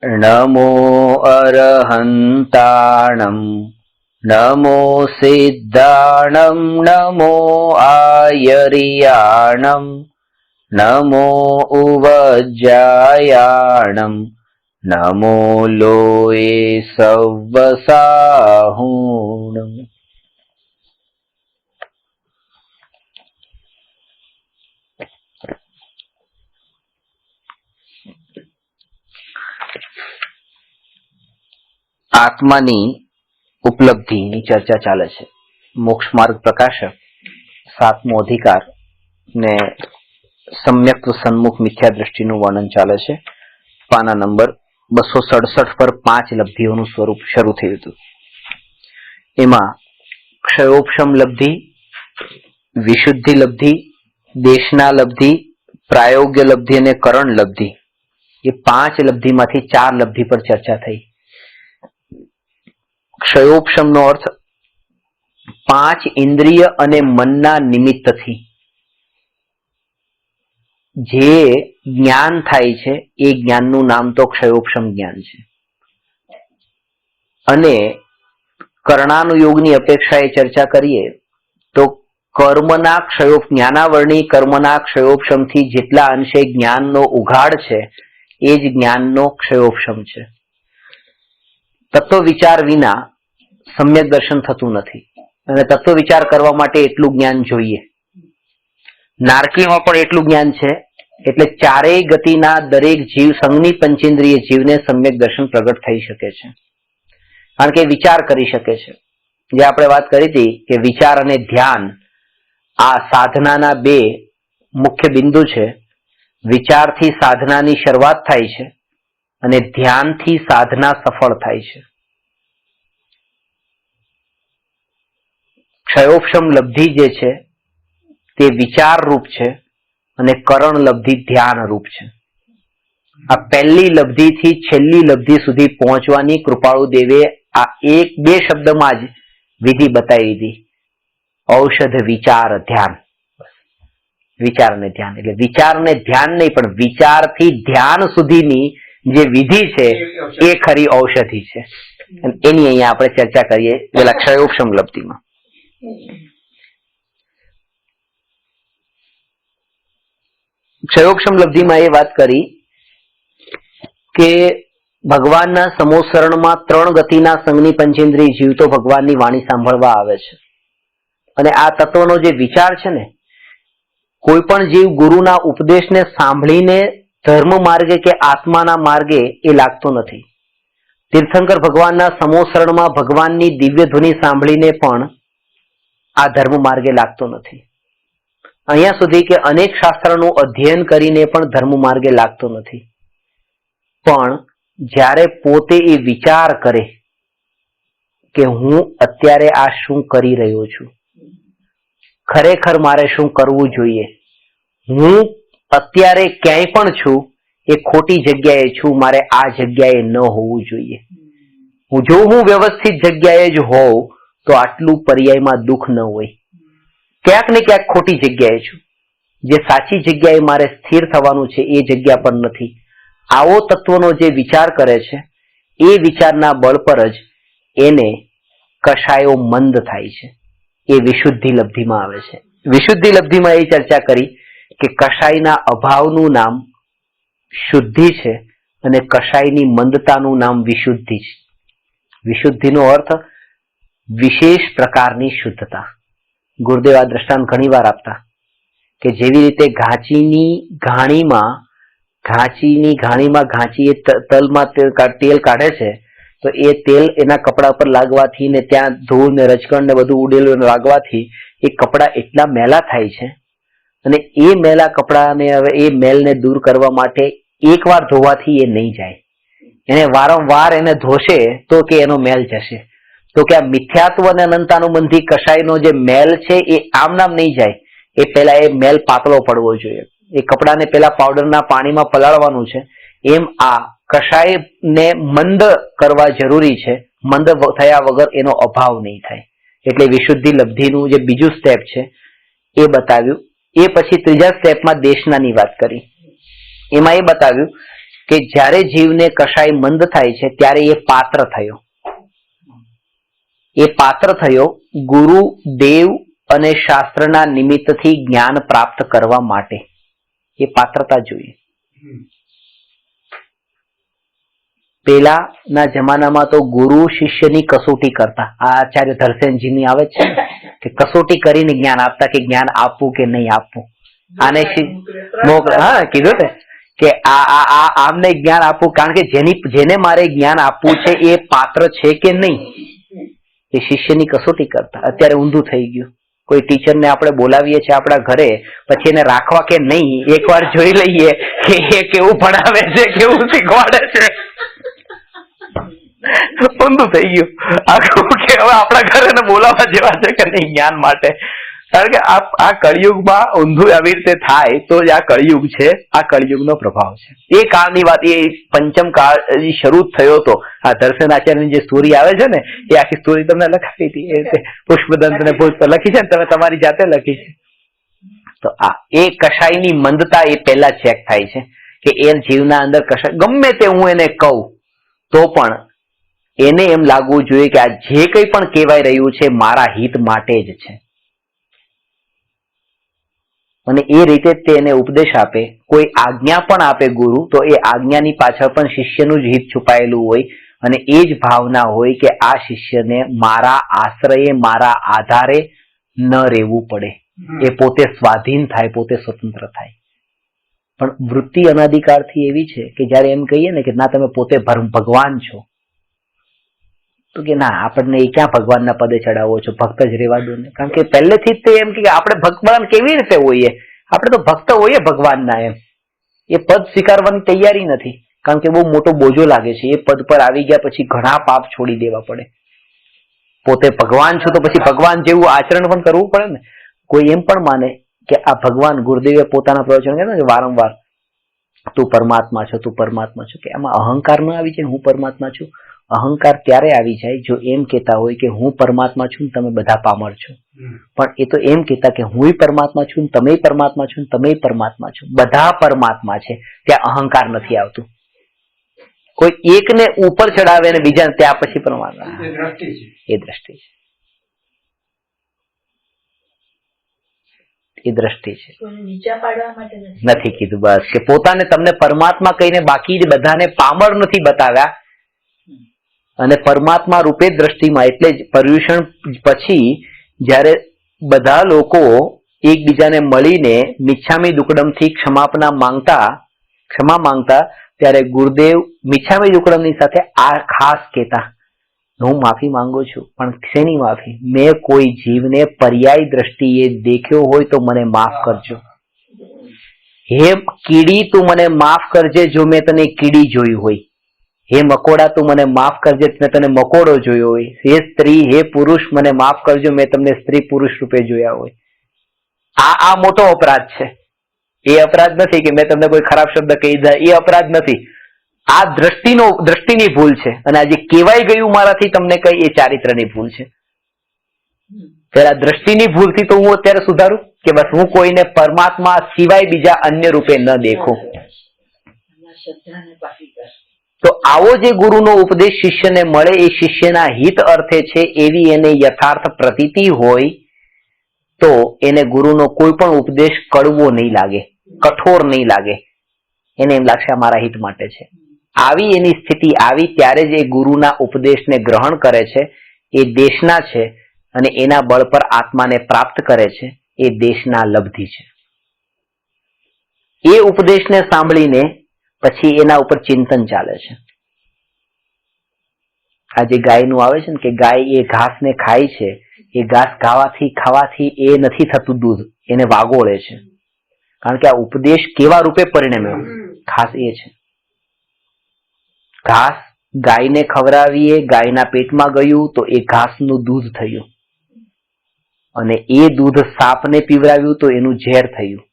नमो अरहन्ताणं नमो सिद्धाणं नमो आयर्याणं नमो उवज्जायाणं नमो लोये सव्वसाहुणम्। આત્માની ઉપલબ્ધિની ચર્ચા ચાલે છે। મોક્ષ માર્ગ પ્રકાશક 7મો અધિકાર ને સમ્યક્ સન્મુખ મિથ્યા દ્રષ્ટિનું વર્ણન ચાલે છે। પાના નંબર 267 પર 5 લબ્ધિઓનું સ્વરૂપ શરૂ થયું હતું। એમાં ક્ષયોપશમ લબ્ધિ, વિશુદ્ધિ લબ્ધિ, દેશના લબ્ધિ, પ્રાયોગ્ય લબ્ધિ અને કરણ લબ્ધિ, એ 5 લબ્ધિમાંથી 4 લબ્ધિ પર ચર્ચા થઈ। ક્ષયોપશમ નો અર્થ 5 ઇન્દ્રિય અને મનના નિમિત્તથી જે જ્ઞાન થાય છે એ જ્ઞાનનું નામ તો ક્ષયોપશમ જ્ઞાન છે। અને કર્ણાનુયોગની અપેક્ષાએ ચર્ચા કરીએ તો કર્મના જ્ઞાનાવરણી કર્મના ક્ષયોપશમથી જેટલા અંશે જ્ઞાનનો ઉઘાડ છે એ જ જ્ઞાનનો ક્ષયોપશમ છે। તત્વ વિચાર વિના સમ્યક દર્શન થતું નથી અને તત્વ વિચાર કરવા માટે એટલું જ્ઞાન જોઈએ। નારકીમાં પણ એટલું જ્ઞાન છે એટલે ચારેય ગતિના દરેક જીવ સંઘની પંચેન્દ્રિય જીવને સમ્યક દર્શન પ્રગટ થઈ શકે છે, કારણ કે વિચાર કરી શકે છે। જે આપણે વાત કરી હતી કે વિચાર અને ધ્યાન આ સાધનાના 2 મુખ્ય બિંદુ છે। વિચારથી સાધનાની શરૂઆત થાય છે અને ધ્યાનથી સાધના સફળ થાય છે। ક્ષયોપશમ લબ્ધિ જે છે તે વિચાર રૂપ છે અને કરણ લબ્ધિ ધ્યાન રૂપ છે। આ પહેલી લબ્ધિથી છેલ્લી લબ્ધિ સુધી પહોંચવાની કૃપાળુ દેવે આ 1-2 શબ્દમાં જ વિધિ બતાવી દીધી। ઔષધ વિચાર ધ્યાન, વિચાર અને ધ્યાન એટલે વિચાર ને ધ્યાન નહીં પણ વિચારથી ધ્યાન સુધીની જે વિધિ છે એ ખરી ઔષધિ છે। એની અહીંયા આપણે ચર્ચા કરીએ પેલા ક્ષયોપશમ લબ્ધિમાં। ક્ષયોપશમ લબ્ધિમાં એ વાત કરી કે ભગવાનના સમોસરણમાં 3 ગતિના સંઘની પંચેન્દ્રિય જીવ તો ભગવાનની વાણી સાંભળવા આવે છે અને આ તત્વનો જે વિચાર છે ને, કોઈ પણ જીવ ગુરુના ઉપદેશને સાંભળીને ધર્મ માર્ગે કે આત્માના માર્ગે એ લાગતો નથી। તીર્થંકર ભગવાનના સમોસરણમાં ભગવાનની દિવ્ય ધ્વનિ સાંભળીને પણ આ ધર્મ માર્ગે લાગતો નથી। અહીંયા સુધી કે અનેક શાસ્ત્રનું અધ્યયન કરીને પણ ધર્મ માર્ગે લાગતો નથી। પણ જ્યારે પોતે એ વિચાર કરે કે હું અત્યારે આ શું કરી રહ્યો છું, ખરેખર મારે શું કરવું જોઈએ, હું અત્યારે ક્યાંય પણ છું એ ખોટી જગ્યાએ છું, મારે આ જગ્યાએ ન હોવું જોઈએ। જો હું વ્યવસ્થિત જગ્યાએ જ હોઉં તો આટલું પર્યાયમાં દુઃખ ન હોય। ક્યાંક ને ક્યાંક ખોટી જગ્યાએ છું, જે સાચી જગ્યાએ મારે સ્થિર થવાનું છે એ જગ્યા પર નથી। આવો તત્વનો જે વિચાર કરે છે એ વિચારના બળ પર જ એને કશાયો મંદ થાય છે, એ વિશુદ્ધિ લબ્ધિમાં આવે છે। વિશુદ્ધિ લબ્ધિમાં એ ચર્ચા કરી કે કશાયના અભાવનું નામ શુદ્ધિ છે અને કશાયની મંદતાનું નામ વિશુદ્ધિ છે। વિશુદ્ધિનો અર્થ વિશેષ પ્રકારની શુદ્ધતા। ગુરુદેવ આ દ્રષ્ટાંત ઘણી વાર આપતા કે જેવી રીતે ઘાંચીની ઘાણીમાં ઘાંચી એ તલમાં તેલ કાઢે છે તો એ તેલ એના કપડા પર લાગવાથી ને ત્યાં ધૂળ ને રજકણ ને બધું ઉડેલું લાગવાથી એ કપડા એટલા મેલા થાય છે અને એ મેલા કપડાને હવે એ મેલને દૂર કરવા માટે એકવાર ધોવાથી એ નહીં જાય, એને વારંવાર એને ધોશે તો કે એનો મેલ જશે। તો કે આ મિથ્યાત્વ અને અનંતાનુબંધી કશાયનો જે મેલ છે એ આમ નામ નહીં જાય, એ પહેલા એ મેલ પાતળો પડવો જોઈએ। એ કપડાને પેલા પાવડરના પાણીમાં પલાળવાનું છે, એમ આ કશાયને મંદ કરવા જરૂરી છે, મંદ થયા વગર એનો અભાવ નહીં થાય। એટલે વિશુદ્ધિ લબ્ધિનું જે બીજું સ્ટેપ છે એ બતાવ્યું। એ પછી ત્રીજા સ્ટેપમાં દેશનાની વાત કરી। એમાં એ બતાવ્યું કે જ્યારે જીવને કશાય મંદ થાય છે ત્યારે એ પાત્ર થયો. એ પાત્ર થયો ગુરુ, દેવ અને શાસ્ત્રના નિમિત્તથી જ્ઞાન પ્રાપ્ત કરવા માટે. એ પાત્રતા જોઈએ. પેલાના જમાનામાં તો ગુરુ શિષ્યની કસોટી કરતા. આ આચાર્ય ધરસેનજીની આવે છે કે કસોટી કરીને જ્ઞાન આપતા કે જ્ઞાન આપવું કે નહીં આપવું. આને કીધું ને કે આમને જ્ઞાન આપવું, કારણ કે જેને મારે જ્ઞાન આપવું છે એ પાત્ર છે કે નહીં એ શિષ્યની કસોટી કરતા. અત્યારે ઊંધું થઈ ગયું. કોઈ ટીચરને આપણે બોલાવીએ છીએ આપણા ઘરે, પછી એને રાખવા કે નહીં એકવાર જોઈ લઈએ કે એ કેવું ભણાવે છે, કેવું શીખવાડે છે. ઊંધું થઈ ગયું આખું કે હવે આપણા ઘરે બોલાવવા જેવા છે કે નહીં જ્ઞાન માટે. કારણ કે આ કળિયુગમાં ઊંધું આવી રીતે થાય તો જ આ કળિયુગ છે, આ કળિયુગનો પ્રભાવ છે. એ કાળની વાત, એ પંચમ કાળ શરૂ થયો હતો. આ દર્શન આચાર્યની જે સ્ટોરી આવે છે ને એ આખી સ્ટોરી તમને લખાવી હતી, એ રીતે પુષ્પદંત ને પુષ્પ લખી છે ને, તમે તમારી જાતે લખી છે. તો આ એ કશાયની મંદતા એ પહેલા ચેક થાય છે કે એ જીવના અંદર કશાય ગમે તે હું એને કહું તો પણ એને એમ લાગવું જોઈએ કે આ જે કંઈ પણ કહેવાય રહ્યું છે મારા હિત માટે જ છે. અને એ રીતે તેને ઉપદેશ આપે. કોઈ આજ્ઞા પણ આપે ગુરુ, તો એ આજ્ઞાની પાછળ પણ શિષ્યનું જ હિત છુપાયેલું હોય અને એ જ ભાવના હોય કે આ શિષ્યને મારા આશ્રયે, મારા આધારે ન રહેવું પડે, એ પોતે સ્વાધીન થાય, પોતે સ્વતંત્ર થાય. પણ વૃત્તિ અનાદિકાળથી એવી છે કે જયારે એમ કહીએ ને કે ના તમે પોતે ભગવાન છો, તો કે ના આપણને એ ક્યાં ભગવાનના પદે ચડાવો છો, ભક્ત જ રહેવા દો ને. કારણ કે પહેલેથી જ તે એમ કે આપણે ભગવાન કેવી રીતે હોઈએ, આપણે તો ભક્ત હોઈએ ભગવાનના. એમ એ પદ સ્વીકારવાની તૈયારી નથી, કારણ કે બહુ મોટો બોજો લાગે છે. એ પદ પર આવી ગયા પછી ઘણા પાપ છોડી દેવા પડે. પોતે ભગવાન છો તો પછી ભગવાન જેવું આચરણ પણ કરવું પડે ને. કોઈ એમ પણ માને કે આ ભગવાન, ગુરુદેવે પોતાના પ્રવચન કહે છે વારંવાર તું પરમાત્મા છો, તું પરમાત્મા છો, કે આમાં અહંકાર ન આવી જાય હું પરમાત્મા છું. અહંકાર ત્યારે આવી જાય જો એમ કહેતા હોય કે હું પરમાત્મા છું, તમે બધા પામર છો. પણ એ તો એમ કહેતા કે હું પરમાત્મા છું, તમે પરમાત્મા છો, તમે પરમાત્મા છો, બધા પરમાત્મા છે. ત્યાં અહંકાર નથી આવતું. કોઈ એકને ઉપર ચડાવે અને બીજા ત્યાં પછી પરમાત્મા, એ દ્રષ્ટિ છે. એ દ્રષ્ટિ છે, નથી કીધું બસ કે પોતાને તમને પરમાત્મા કહીને બાકી બધાને પામર નથી બતાવ્યા. અને પરમાત્મા રૂપે દ્રષ્ટિમાં, એટલે જ પર્યુષણ પછી જયારે બધા લોકો એકબીજાને મળીને મિચ્છામી દુક્કડમથી ક્ષમા માંગતા ત્યારે ગુરુદેવ મિચ્છામી દુક્કડમની સાથે આ ખાસ કહેતા, હું માફી માંગુ છું, પણ શેની માફી? મેં કોઈ જીવને પર્યાય દ્રષ્ટિએ દેખ્યો હોય તો મને માફ કરજો. હે કીડી તું મને માફ કરજે જો મેં તને કીડી જોઈ હોય. હે મકોડા તું મને માફ કરજે મેં તને મકોડો જોયો હોય. હે સ્ત્રી, હે પુરુષ મને માફ કરજો મેં તમને સ્ત્રી પુરુષ રૂપે જોયા હોય. આ મોટો અપરાધ છે. એ અપરાધ નથી કે મેં તમને કોઈ ખરાબ શબ્દ કહી દીધા, એ અપરાધ નથી. આ દ્રષ્ટિની ભૂલ છે. અને આ જે કહેવાય ગયું મારાથી તમને કઈ, એ ચારિત્રની ભૂલ છે. પેલા દ્રષ્ટિની ભૂલથી તો હું અત્યારે સુધારું કે બસ હું કોઈને પરમાત્મા સિવાય બીજા અન્ય રૂપે ન દેખું. તો આવો જે ગુરુનો ઉપદેશ શિષ્યને મળે એ શિષ્યના હિત અર્થે છે એવી એને યથાર્થ પ્રતીતિ હોય તો એને ગુરુનો કોઈ પણ ઉપદેશ કડવો નહીં લાગે, કઠોર નહીં લાગે. એને એમ લાગશે આ મારા હિત માટે છે. આવી એની સ્થિતિ આવી ત્યારે જ એ ગુરુના ઉપદેશને ગ્રહણ કરે છે. એ દેશના છે અને એના બળ પર આત્માને પ્રાપ્ત કરે છે. એ દેશના લબ્ધિ છે. એ ઉપદેશને સાંભળીને પછી એના ઉપર ચિંતન ચાલે છે. આ જે ગાયનું આવે છે ને કે ગાય એ ઘાસને ખાય છે, એ ઘાસ ખાવાથી એ નથી થતું દૂધ, એને વાગોળે છે. કારણ કે આ ઉપદેશ કેવા રૂપે પરિણમ્યો, ઘાસ એ છે. ઘાસ ગાયને ખવડાવીએ, ગાયના પેટમાં ગયું તો એ ઘાસનું દૂધ થયું, અને એ દૂધ સાપને પીવડાવ્યું તો એનું ઝેર થયું.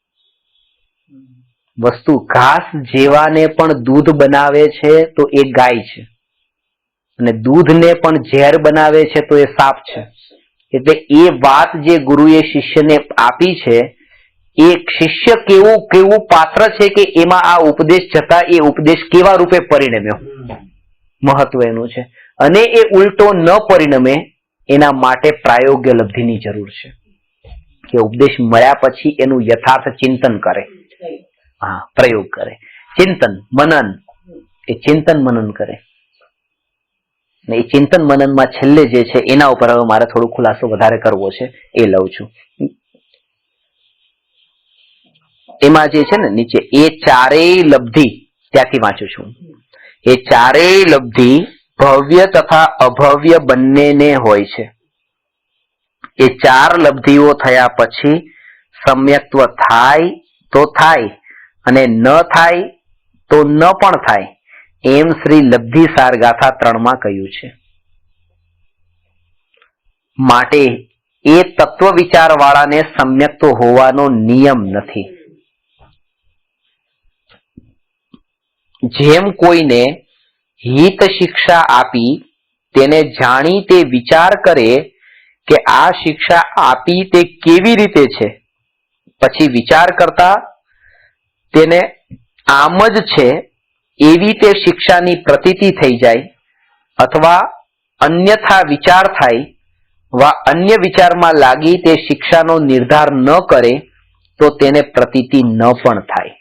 વસ્તુ ઘાસ જેવાને પણ દૂધ બનાવે છે તો એ ગાય છે, અને દૂધને પણ ઝેર બનાવે છે તો એ સાપ છે. એટલે એ વાત જે ગુરુએ શિષ્યને આપી છે એક શિષ્ય કેવું કેવું પાત્ર છે કે એમાં આ ઉપદેશ જતા એ ઉપદેશ કેવા રૂપે પરિણમ્યો, મહત્વ એનું છે. અને એ ઉલટો ન પરિણમે એના માટે પ્રાયોગ્ય લબ્ધિની જરૂર છે કે ઉપદેશ મળ્યા પછી એનું યથાર્થ ચિંતન કરે. હા, પ્રયોગ કરે, ચિંતન મનન, એ ચિંતન મનન કરે. ને એ ચિંતન મનનમાં છેલ્લે જે છે એના ઉપર હવે મારે થોડો ખુલાસો વધારે કરવો છે, એ લઉં છું. એમાં જે છે ને નીચે એ ચારેય લબ્ધિ, ત્યાંથી વાંચું છું. એ ચારેય લબ્ધિ ભવ્ય તથા અભવ્ય બંનેને હોય છે. એ ચાર લબ્ધિઓ થયા પછી સમ્યક્ત્વ થાય તો થાય અને ન થાય તો ન પણ થાય, એમ શ્રી લબ્ધિ સાર ગાથા 3 કહ્યું છે. માટે એ તત્વ વિચાર વાળાને સમ્યક્ત્વ હોવાનો નિયમ નથી. જેમ કોઈને હિત શિક્ષા આપી તેને જાણી તે વિચાર કરે કે આ શિક્ષા આપી તે કેવી રીતે છે, પછી વિચાર કરતા તેને આમ જ છે એવી તે શિક્ષાની પ્રતીતિ થઈ જાય, અથવા અન્યથા વિચાર થાય વા અન્ય વિચારમાં લાગી તે શિક્ષાનો નિર્ધાર ન કરે તો તેને પ્રતીતિ ન પણ થાય.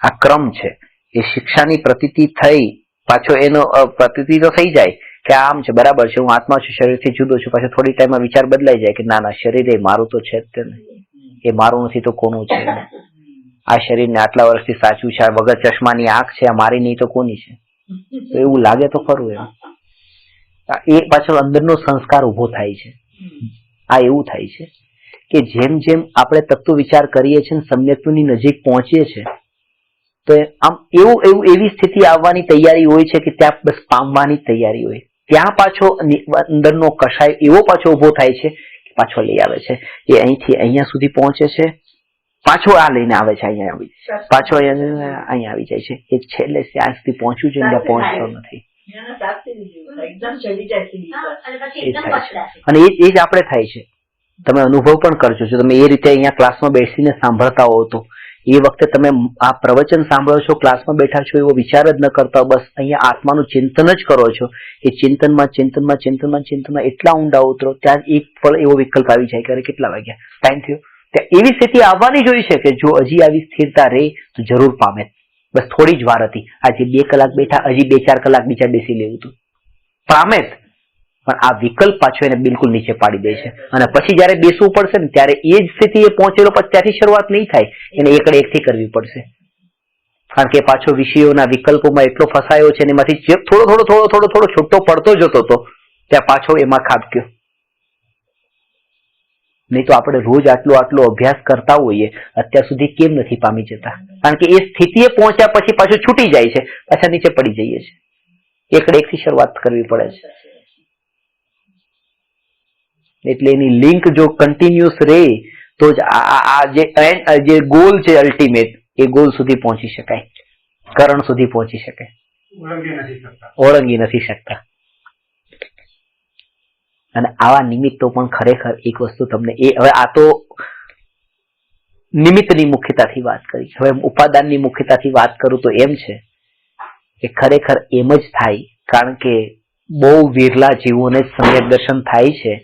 આ ક્રમ છે. એ શિક્ષાની પ્રતીતિ થઈ, પાછો એનો પ્રતીતિ તો થઈ જાય કે આમ છે, બરાબર છે, હું આત્મા છું, શરીરથી જુદો છું. પાછો થોડી ટાઈમમાં વિચાર બદલાઈ જાય કે ના ના, શરીર એ મારું તો છે જ તે નહીં, એ મારું નથી તો કોનું છે? આ શરીરને આટલા વર્ષથી સાચું છે, આ વગર ચશ્માની આંખ છે, આ મારી નહીં તો કોની છે? તો એવું લાગે તો ખરું. એમ એ પાછો અંદરનો સંસ્કાર ઉભો થાય છે. આ એવું થાય છે કે જેમ જેમ આપણે તત્વ વિચાર કરીએ છીએ, સમ્યક્ત્વની નજીક પહોંચીએ છીએ, તો આમ એવી સ્થિતિ આવવાની તૈયારી હોય છે કે ત્યાં બસ પામવાની તૈયારી હોય. ત્યાં પાછો અંદરનો કષાય એવો પાછો ઉભો થાય છે, પાછો લઈ આવે છે. એ અહીંથી અહીંયા સુધી પહોંચે છે, પાછો આ લઈને આવે છે, અહીંયા આવી પાછો અહીંયા આવી જાય છે. એ છેલ્લે ત્યાં સુધી પહોંચ્યું છે, ત્યાં પહોંચતો નથી. અને એ જ આપણે થાય છે. તમે અનુભવ પણ કરજો. જો તમે એ રીતે અહીંયા ક્લાસમાં બેસીને સાંભળતા હો તો એ વખતે તમે આ પ્રવચન સાંભળો છો, ક્લાસમાં બેઠા છો, એવો વિચાર જ ન કરતા, બસ અહીંયા આત્માનું ચિંતન જ કરો છો. એ ચિંતનમાં એટલા ઊંડા ઉતરો, ત્યાં એક ફળ એવો વિકલ્પ આવી જાય કે કેટલા વાગ્યા, ટાઈમ થયો. ત્યાં એવી સ્થિતિ આવવાની જોઈ છે કે જો હજી આવી સ્થિરતા રહે તો જરૂર પામે. બસ થોડી જ વાર હતી. આજે 2 કલાક બેઠા, હજી 2-4 કલાક બીજા બેસી લેવું હતું, પામે જ. પણ આ વિકલ્પ પાછો એને બિલકુલ નીચે પાડી દે છે. અને પછી જયારે બેસવું પડશે ને ત્યારે એ જ સ્થિતિએ પહોંચેલો, પછી ત્યાંથી શરૂઆત નહીં થાય, એને એકડે એકથી કરવી પડશે. કારણ કે પાછો વિષયોના વિકલ્પોમાં એટલો ફસાયો છે, એમાંથી થોડો છૂટો પડતો જતો હતો, ત્યાં પાછો એમાં ખાબક્યો. નહીં તો આપણે રોજ આટલો અભ્યાસ કરતા હોઈએ, અત્યાર સુધી કેમ નથી પામી જતા? કારણ કે એ સ્થિતિએ પહોંચ્યા પછી પાછું છૂટી જાય છે, પાછા નીચે પડી જઈએ છીએ. એકડે એકથી શરૂઆત કરવી પડે છે. એટલે એની લિંક જો કન્ટિન્યુઅસ રહે તો જ આ જે ગોલ છે અલ્ટિમેટ, એ ગોલ સુધી પહોંચી શકાય, કરણ સુધી પહોંચી શકાય. ઓળંગી નથી શકતા. અને આવા નિમિત્તો પણ ખરેખર એક વસ્તુ તમને હવે આ તો નિમિત્તની મુખ્યતાથી વાત કરી. હવે ઉપાદાનની મુખ્યતાથી વાત કરું તો એમ છે કે ખરેખર એમ જ થાય, કારણ કે બહુ વિરલા જીવોને જ સમ્યક દર્શન થાય છે.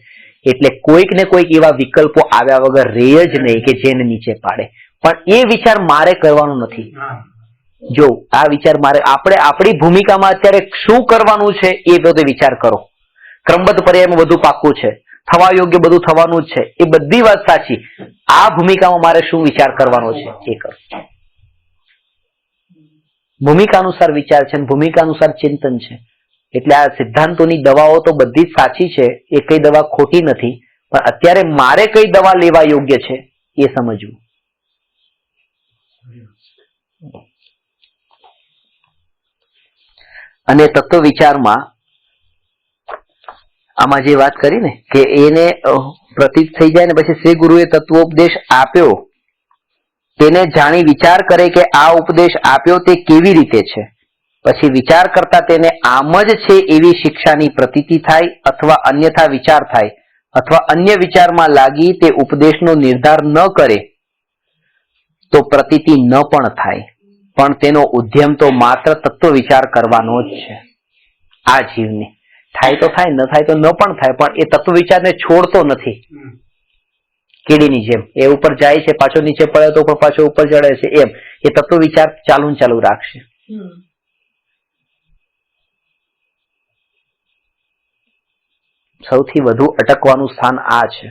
એટલે કોઈક ને કોઈક એવા વિકલ્પો આવ્યા વગર રહે જ નહીં કે જેને નીચે પાડે. પણ એ વિચાર મારે કરવાનો નથી. જો આ વિચાર મારે, આપણે આપણી ભૂમિકામાં અત્યારે શું કરવાનું છે એ બધો વિચાર કરો. ક્રમબદ્ધ પર્યાયમાં બધું પાક્કું છે, થવા યોગ્ય બધું થવાનું જ છે, એ બધી વાત સાચી. આ ભૂમિકામાં મારે શું વિચાર કરવાનો છે એ કરો. ભૂમિકા અનુસાર વિચાર છે, ભૂમિકા અનુસાર ચિંતન છે. એટલે આ સિદ્ધાંતોની દવાઓ તો બધી જ સાચી છે, એ કઈ દવા ખોટી નથી, પણ અત્યારે મારે કઈ દવા લેવા યોગ્ય છે એ સમજવું. અને તત્વ વિચારમાં આમાં જે વાત કરી ને કે એને પ્રતીત થઈ જાય ને પછી શ્રી ગુરુએ તત્વોપદેશ આપ્યો, તેને જાણી વિચાર કરે કે આ ઉપદેશ આપ્યો તે કેવી રીતે છે, પછી વિચાર કરતા તેને આમ જ છે એવી શિક્ષાની પ્રતીતિ થાય અથવા અન્યથા વિચાર થાય અથવા અન્ય વિચારમાં લાગી તે ઉપદેશનો નિર્ધાર ન કરે તો પ્રતીતિ ન પણ થાય, પણ તેનો ઉદ્યમ તો માત્ર તત્વ વિચાર કરવાનો જ છે. આ જીવને થાય તો થાય, ન થાય તો ન પણ થાય, પણ એ તત્વ વિચારને છોડતો નથી. કીડીની જેમ એ ઉપર જાય છે, પાછો નીચે પડે તો પણ પાછો ઉપર ચડે છે, એમ એ તત્વ વિચાર ચાલુ ને ચાલુ રાખશે. સૌથી વધુ અટકવાનું સ્થાન આ છે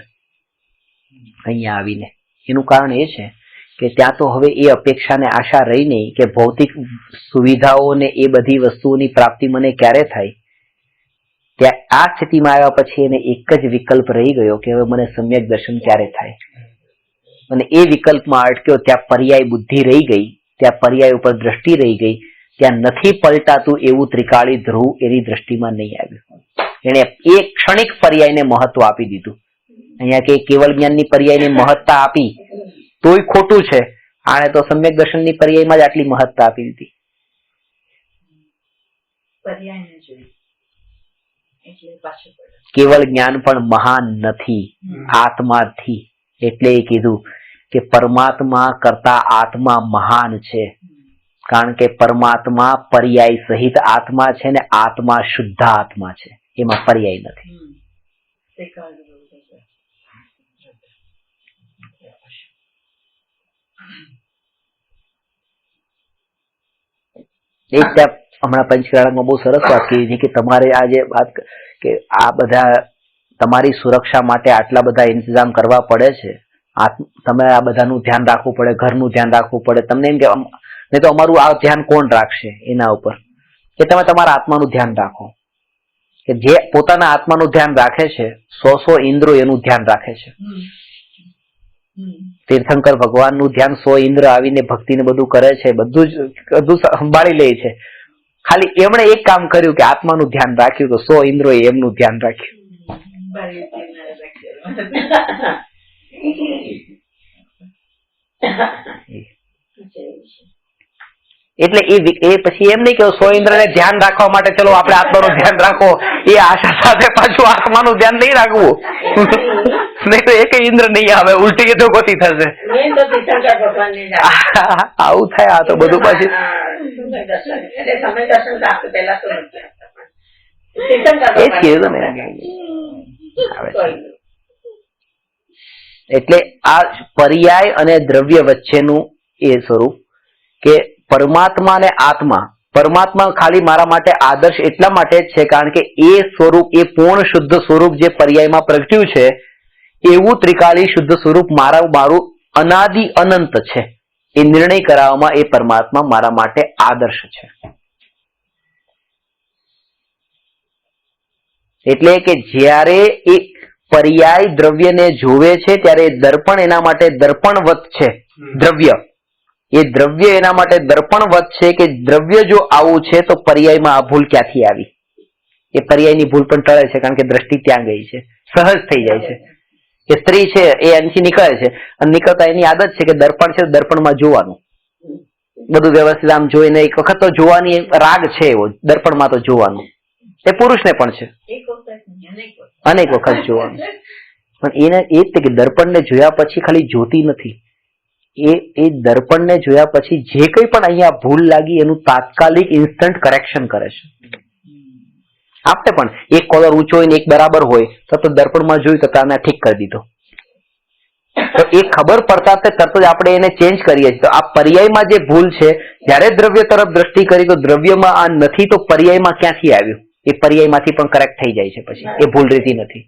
અહીંયા આવીને. એનું કારણ એ છે કે ત્યાં તો હવે એ અપેક્ષા ને આશા રહી નહીં કે ભૌતિક સુવિધાઓ ને એ બધી વસ્તુઓની પ્રાપ્તિ મને ક્યારે થાય. ત્યાં આ સ્થિતિમાં આવ્યા પછી એને એક જ વિકલ્પ રહી ગયો કે હવે મને સમ્યક દર્શન ક્યારે થાય. અને એ વિકલ્પમાં અટક્યો, ત્યાં પર્યાય બુદ્ધિ રહી ગઈ, ત્યાં પર્યાય ઉપર દ્રષ્ટિ રહી ગઈ, ત્યાં નથી પલટાતું એવું ત્રિકાળી ધ્રુવ એની દ્રષ્ટિમાં નહીં આવ્યું. એને એક ક્ષણિક પર્યાયને મહત્વ આપી દીધું. અહીંયા કે કેવળ જ્ઞાનની પર્યાયને મહત્તા આપી તોય ખોટું છે. આને તો સમ્યક દર્શનની પર્યાયમાં જ આટલી મહત્તા આપી દીધી. કેવળ જ્ઞાન પણ મહાન નથી આત્માથી. એટલે એ કીધું કે પરમાત્મા કરતા આત્મા મહાન છે, કારણ કે પરમાત્મા પર્યાય સહિત આત્મા છે ને આત્મા શુદ્ધ આત્મા છે, એમાં પર્યાય નથી. એ ત્યાં હમણાં પંચકાળામાં બહુ સરસ વાત કરી છે કે તમારે આ જે વાત કે આ બધા તમારી સુરક્ષા માટે આટલા બધા ઇંતજામ કરવા પડે છે, તમે આ બધાનું ધ્યાન રાખવું પડે, ઘરનું ધ્યાન રાખવું પડે. તમને એમ કે નહીં તો અમારું આ ધ્યાન કોણ રાખશે? એના ઉપર કે તમે તમારા આત્માનું ધ્યાન રાખો. કે જે પોતાના આત્માનું ધ્યાન રાખે છે 100 ઇન્દ્રો એનું ધ્યાન રાખે છે. તીર્થંકર ભગવાનનું ધ્યાન 100 ઇન્દ્ર આવીને ભક્તિને બધું કરે છે, બધું સંભાળી લે છે. ખાલી એમણે એક કામ કર્યું કે આત્માનું ધ્યાન રાખ્યું, તો 100 ઇન્દ્રો એમનું ધ્યાન રાખ્યું. એટલે એ પછી એમ નહીં કે 100 ઇન્દ્રને ધ્યાન રાખવા માટે ચલો આપણે આત્માનું ધ્યાન રાખો, એ આશા સાથે પાછું આત્માનું ધ્યાન નહીં રાખવું. નહીં તો એક ઇન્દ્ર નહીં આવે, ઉલટી તો ગતિ થશે. આવું થાય. આ તો બધું પાછું એટલે આ પર્યાય અને દ્રવ્ય વચ્ચેનું એ સ્વરૂપ કે પરમાત્મા અને આત્મા. પરમાત્મા ખાલી મારા માટે આદર્શ એટલા માટે જ છે કારણ કે એ સ્વરૂપ, એ પૂર્ણ શુદ્ધ સ્વરૂપ જે પર્યાયમાં પ્રગટ્યું છે એવું ત્રિકાળી શુદ્ધ સ્વરૂપ મારું અનાદિ અનંત છે. એ નિર્ણય કરાવવામાં એ પરમાત્મા મારા માટે આદર્શ છે. એટલે કે જ્યારે એ પર્યાય દ્રવ્યને જોવે છે ત્યારે દર્પણ એના માટે દર્પણવત છે. દ્રવ્ય એ દ્રવ્ય એના માટે દર્પણવત છે કે દ્રવ્ય જો આવું છે તો પર્યાયમાં આ ભૂલ ક્યાંથી આવી? એ પર્યાયની ભૂલ પણ ટળે છે કારણ કે દ્રષ્ટિ ત્યાં ગઈ છે, સહજ થઈ જાય છે. કે સ્ત્રી છે એ અહીંથી નીકળે છે અને નીકળતા એની આદત છે કે દર્પણ છે, દર્પણમાં જોવાનું બધું વ્યવસ્થિત આમ જોઈને એક વખત તો જોવાની રાગ છે એવો, દર્પણમાં તો જોવાનું. એ પુરુષને પણ છે, અનેક વખત જોવાનું. પણ એને એ જ કે દર્પણને જોયા પછી ખાલી જોતી નથી, એ દર્પણને જોયા પછી જે કંઈ પણ અહીંયા ભૂલ લાગી એનું તાત્કાલિક ઇન્સ્ટન્ટ કરેક્શન કરે છે. આપણે પણ એક કોલર ઊંચો હોય ને એક બરાબર હોય તો દર્પણમાં જોયું તો તાને ઠીક કરી દીધો, તો એ ખબર પડતા તરત જ આપણે એને ચેન્જ કરીએ છીએ. તો આ પર્યાયમાં જે ભૂલ છે, જ્યારે દ્રવ્ય તરફ દ્રષ્ટિ કરી તો દ્રવ્યમાં આ નથી તો પર્યાયમાં ક્યાંથી આવ્યું? એ પર્યાયમાંથી પણ કરેક્ટ થઈ જાય છે, પછી એ ભૂલ રહેતી નથી.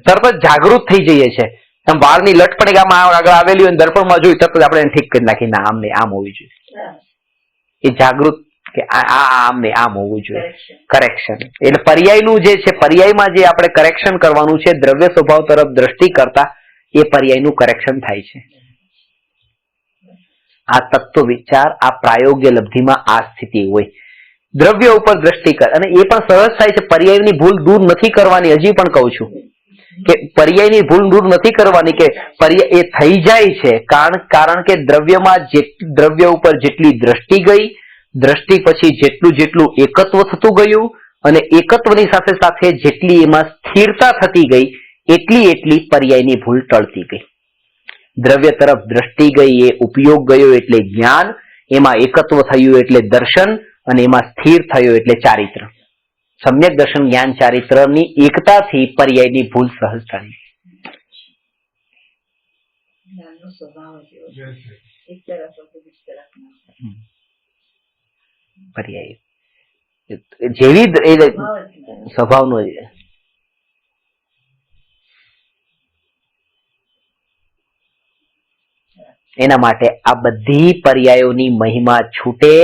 તરત જ જાગૃત થઈ જઈએ છે. વાળની લટ પણ આગળ આવેલી હોય દર્પણમાં જોયું તરત જ આપણે એને ઠીક કરી નાખી, ના આમ ને આમ હોવી જોઈએ. એ જાગૃત કે આમ ને આમ હોવું જોઈએ, કરેક્શન. એટલે પર્યાયનું જે છે, પર્યાયમાં જે આપણે કરેક્શન કરવાનું છે દ્રવ્ય સ્વભાવ તરફ દ્રષ્ટિ કરતા, એ પર્યાયનું કરેક્શન થાય છે. આ તત્વ વિચાર, આ પ્રાયોગ્ય લબ્ધિમાં આ સ્થિતિ હોય. દ્રવ્ય ઉપર દ્રષ્ટિ કર, અને એ પણ સહજ થાય છે. પર્યાયની ભૂલ દૂર નથી કરવાની. હજી પણ કહું છું કે પર્યાયની ભૂલ દૂર નથી કરવાની, કે પર્યાય એ થઈ જાય છે કારણ કે દ્રવ્યમાં દ્રવ્ય ઉપર જેટલી દ્રષ્ટિ ગઈ, દ્રષ્ટિ પછી જેટલું એકત્વ થતું ગયું અને એકત્વની સાથે સાથે જેટલી એમાં સ્થિરતા થતી ગઈ એટલી પર્યાયની ભૂલ ટળતી ગઈ. દ્રવ્ય તરફ દ્રષ્ટિ ગઈ એ ઉપયોગ ગયો એટલે જ્ઞાન, એમાં એકત્વ થયું એટલે દર્શન, અને એમાં સ્થિર થયો એટલે ચારિત્ર. સમ્યક દર્શન જ્ઞાન ચારિત્રની એકતાથી પર્યાયની ભૂલ સહજ થાય. પર્યાય જેવી સ્વભાવનો એના માટે આ બધી પર્યાયોની મહિમા છૂટે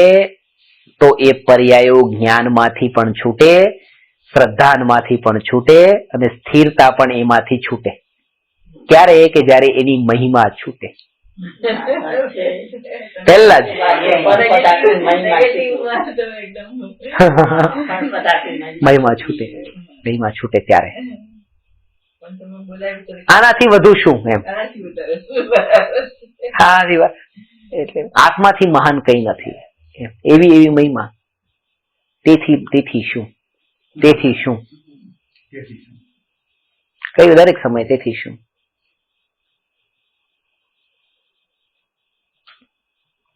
તો એ પર્યાયો જ્ઞાનમાંથી પણ છૂટે, શ્રદ્ધાનમાંથી પણ છૂટે, અને સ્થિરતા પણ એમાંથી છૂટે. ક્યારે? કે જયારે એની મહિમા છૂટે. પહેલા જ મહિમા છૂટે ત્યારે. આનાથી વધુ શું એમ? એટલે આત્માથી મહાન કઈ નથી. એવી મહિમા. તેથી શું કઈ દરેક સમય તેથી શું.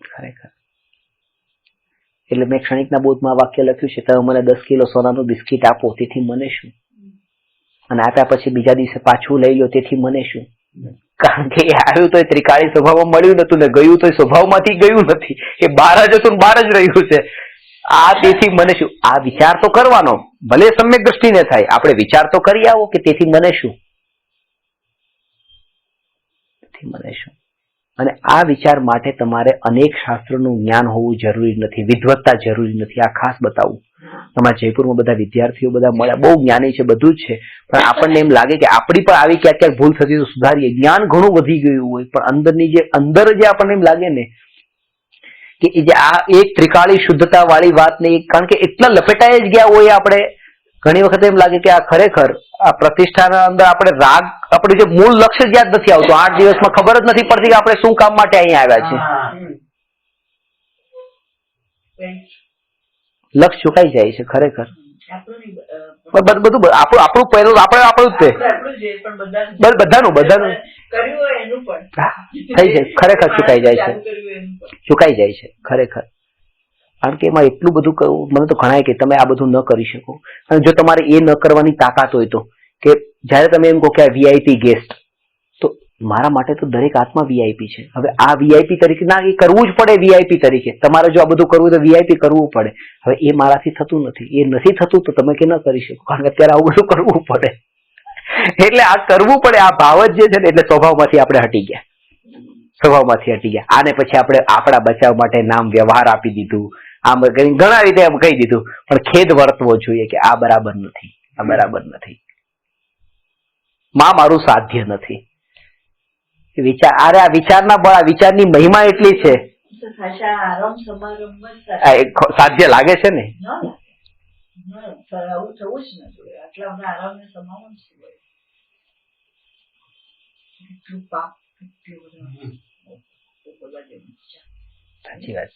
ખરેખર એટલે મેં ક્ષણિકના બોધમાં વાક્ય લખ્યું છે, તમે મને 10 કિલો સોનાનું બિસ્કીટ આપો તેથી મને શું, અને આપ્યા પછી બીજા દિવસે પાછું લઈ લો તેથી મને શું. કારણ કે એ આવ્યું તો એ ત્રિકાળી સ્વભાવમાં મળ્યું નતું ને ગયું તો એ સ્વભાવમાંથી ગયું નથી. એ બહાર જ હતું બહાર જ રહ્યું છે. આ તેથી મને શું, આ વિચાર તો કરવાનો, ભલે સમ્યક દ્રષ્ટિને થાય. આપણે વિચાર તો કરી આવો કે તેથી મને શું, તેથી મને શું. અને આ વિચાર માટે તમારે અનેક શાસ્ત્રોનું જ્ઞાન હોવું જરૂરી નથી, વિદ્વત્તા જરૂરી નથી. આ ખાસ બતાવું. તમારા જયપુરમાં બધા વિદ્યાર્થીઓ બધા મળ્યા, બહુ જ્ઞાની છે, બધું જ છે, પણ આપણને એમ લાગે કે આપણી પણ આવી ક્યાંક ભૂલ થતી તો સુધારીએ. જ્ઞાન ઘણું વધી ગયું હોય, પણ અંદર જે આપણને એમ લાગે ને કે જે આ એક ત્રિકાળી શુદ્ધતા વાળી વાત ને, કારણ કે એટલા લપેટાઈ જ ગયા હોય આપણે, ઘણી વખત એમ લાગે કે આ ખરેખર આ પ્રતિષ્ઠાના અંદર આપણે રાગ, આપણું જે મૂળ લક્ષ્ય જ યાદ નથી આવતું. 8 દિવસમાં ખબર જ નથી પડતી કે આપણે શું કામ માટે અહીંયા આવ્યા છીએ. લક્ષ ચુકાઈ જાય છે ખરેખર. બધું આપણું પહેલું આપણું જ છે, બધાનું થઈ જાય, ખરેખર ચુકાઈ જાય છે ખરેખર. કારણ કે એમાં એટલું બધું કરવું, મને તો ઘણાય કે તમે આ બધું ન કરી શકો. અને જો તમારે એ ન કરવાની તાકાત હોય તો, કે જયારે તમે એમ કહો કે આ વીઆઈપી ગેસ્ટ, તો મારા માટે તો દરેક આત્મા વીઆઈપી છે. હવે આ વીઆઈપી તરીકે ના, એ કરવું જ પડે. વીઆઈપી તરીકે તમારે જો આ બધું કરવું તો વીઆઈપી કરવું પડે. હવે એ મારાથી થતું નથી, એ નથી થતું તો તમે કે ન કરી શકો, કારણ કે અત્યારે આવું બધું કરવું પડે. એટલે આ કરવું પડે, આ ભાવ જ જે છે ને, એટલે સ્વભાવમાંથી આપણે હટી ગયા. આને પછી આપણે આપણા બચાવ માટે નામ વ્યવહાર આપી દીધું, આમ ઘણા રીતે એમ કહી દીધું, પણ ખેદ વર્તવો જોઈએ કે આ બરાબર નથી, મારું સાધ્ય નથી. આ વિચારની મહિમા એટલી છે, સાધ્ય લાગે છે ને.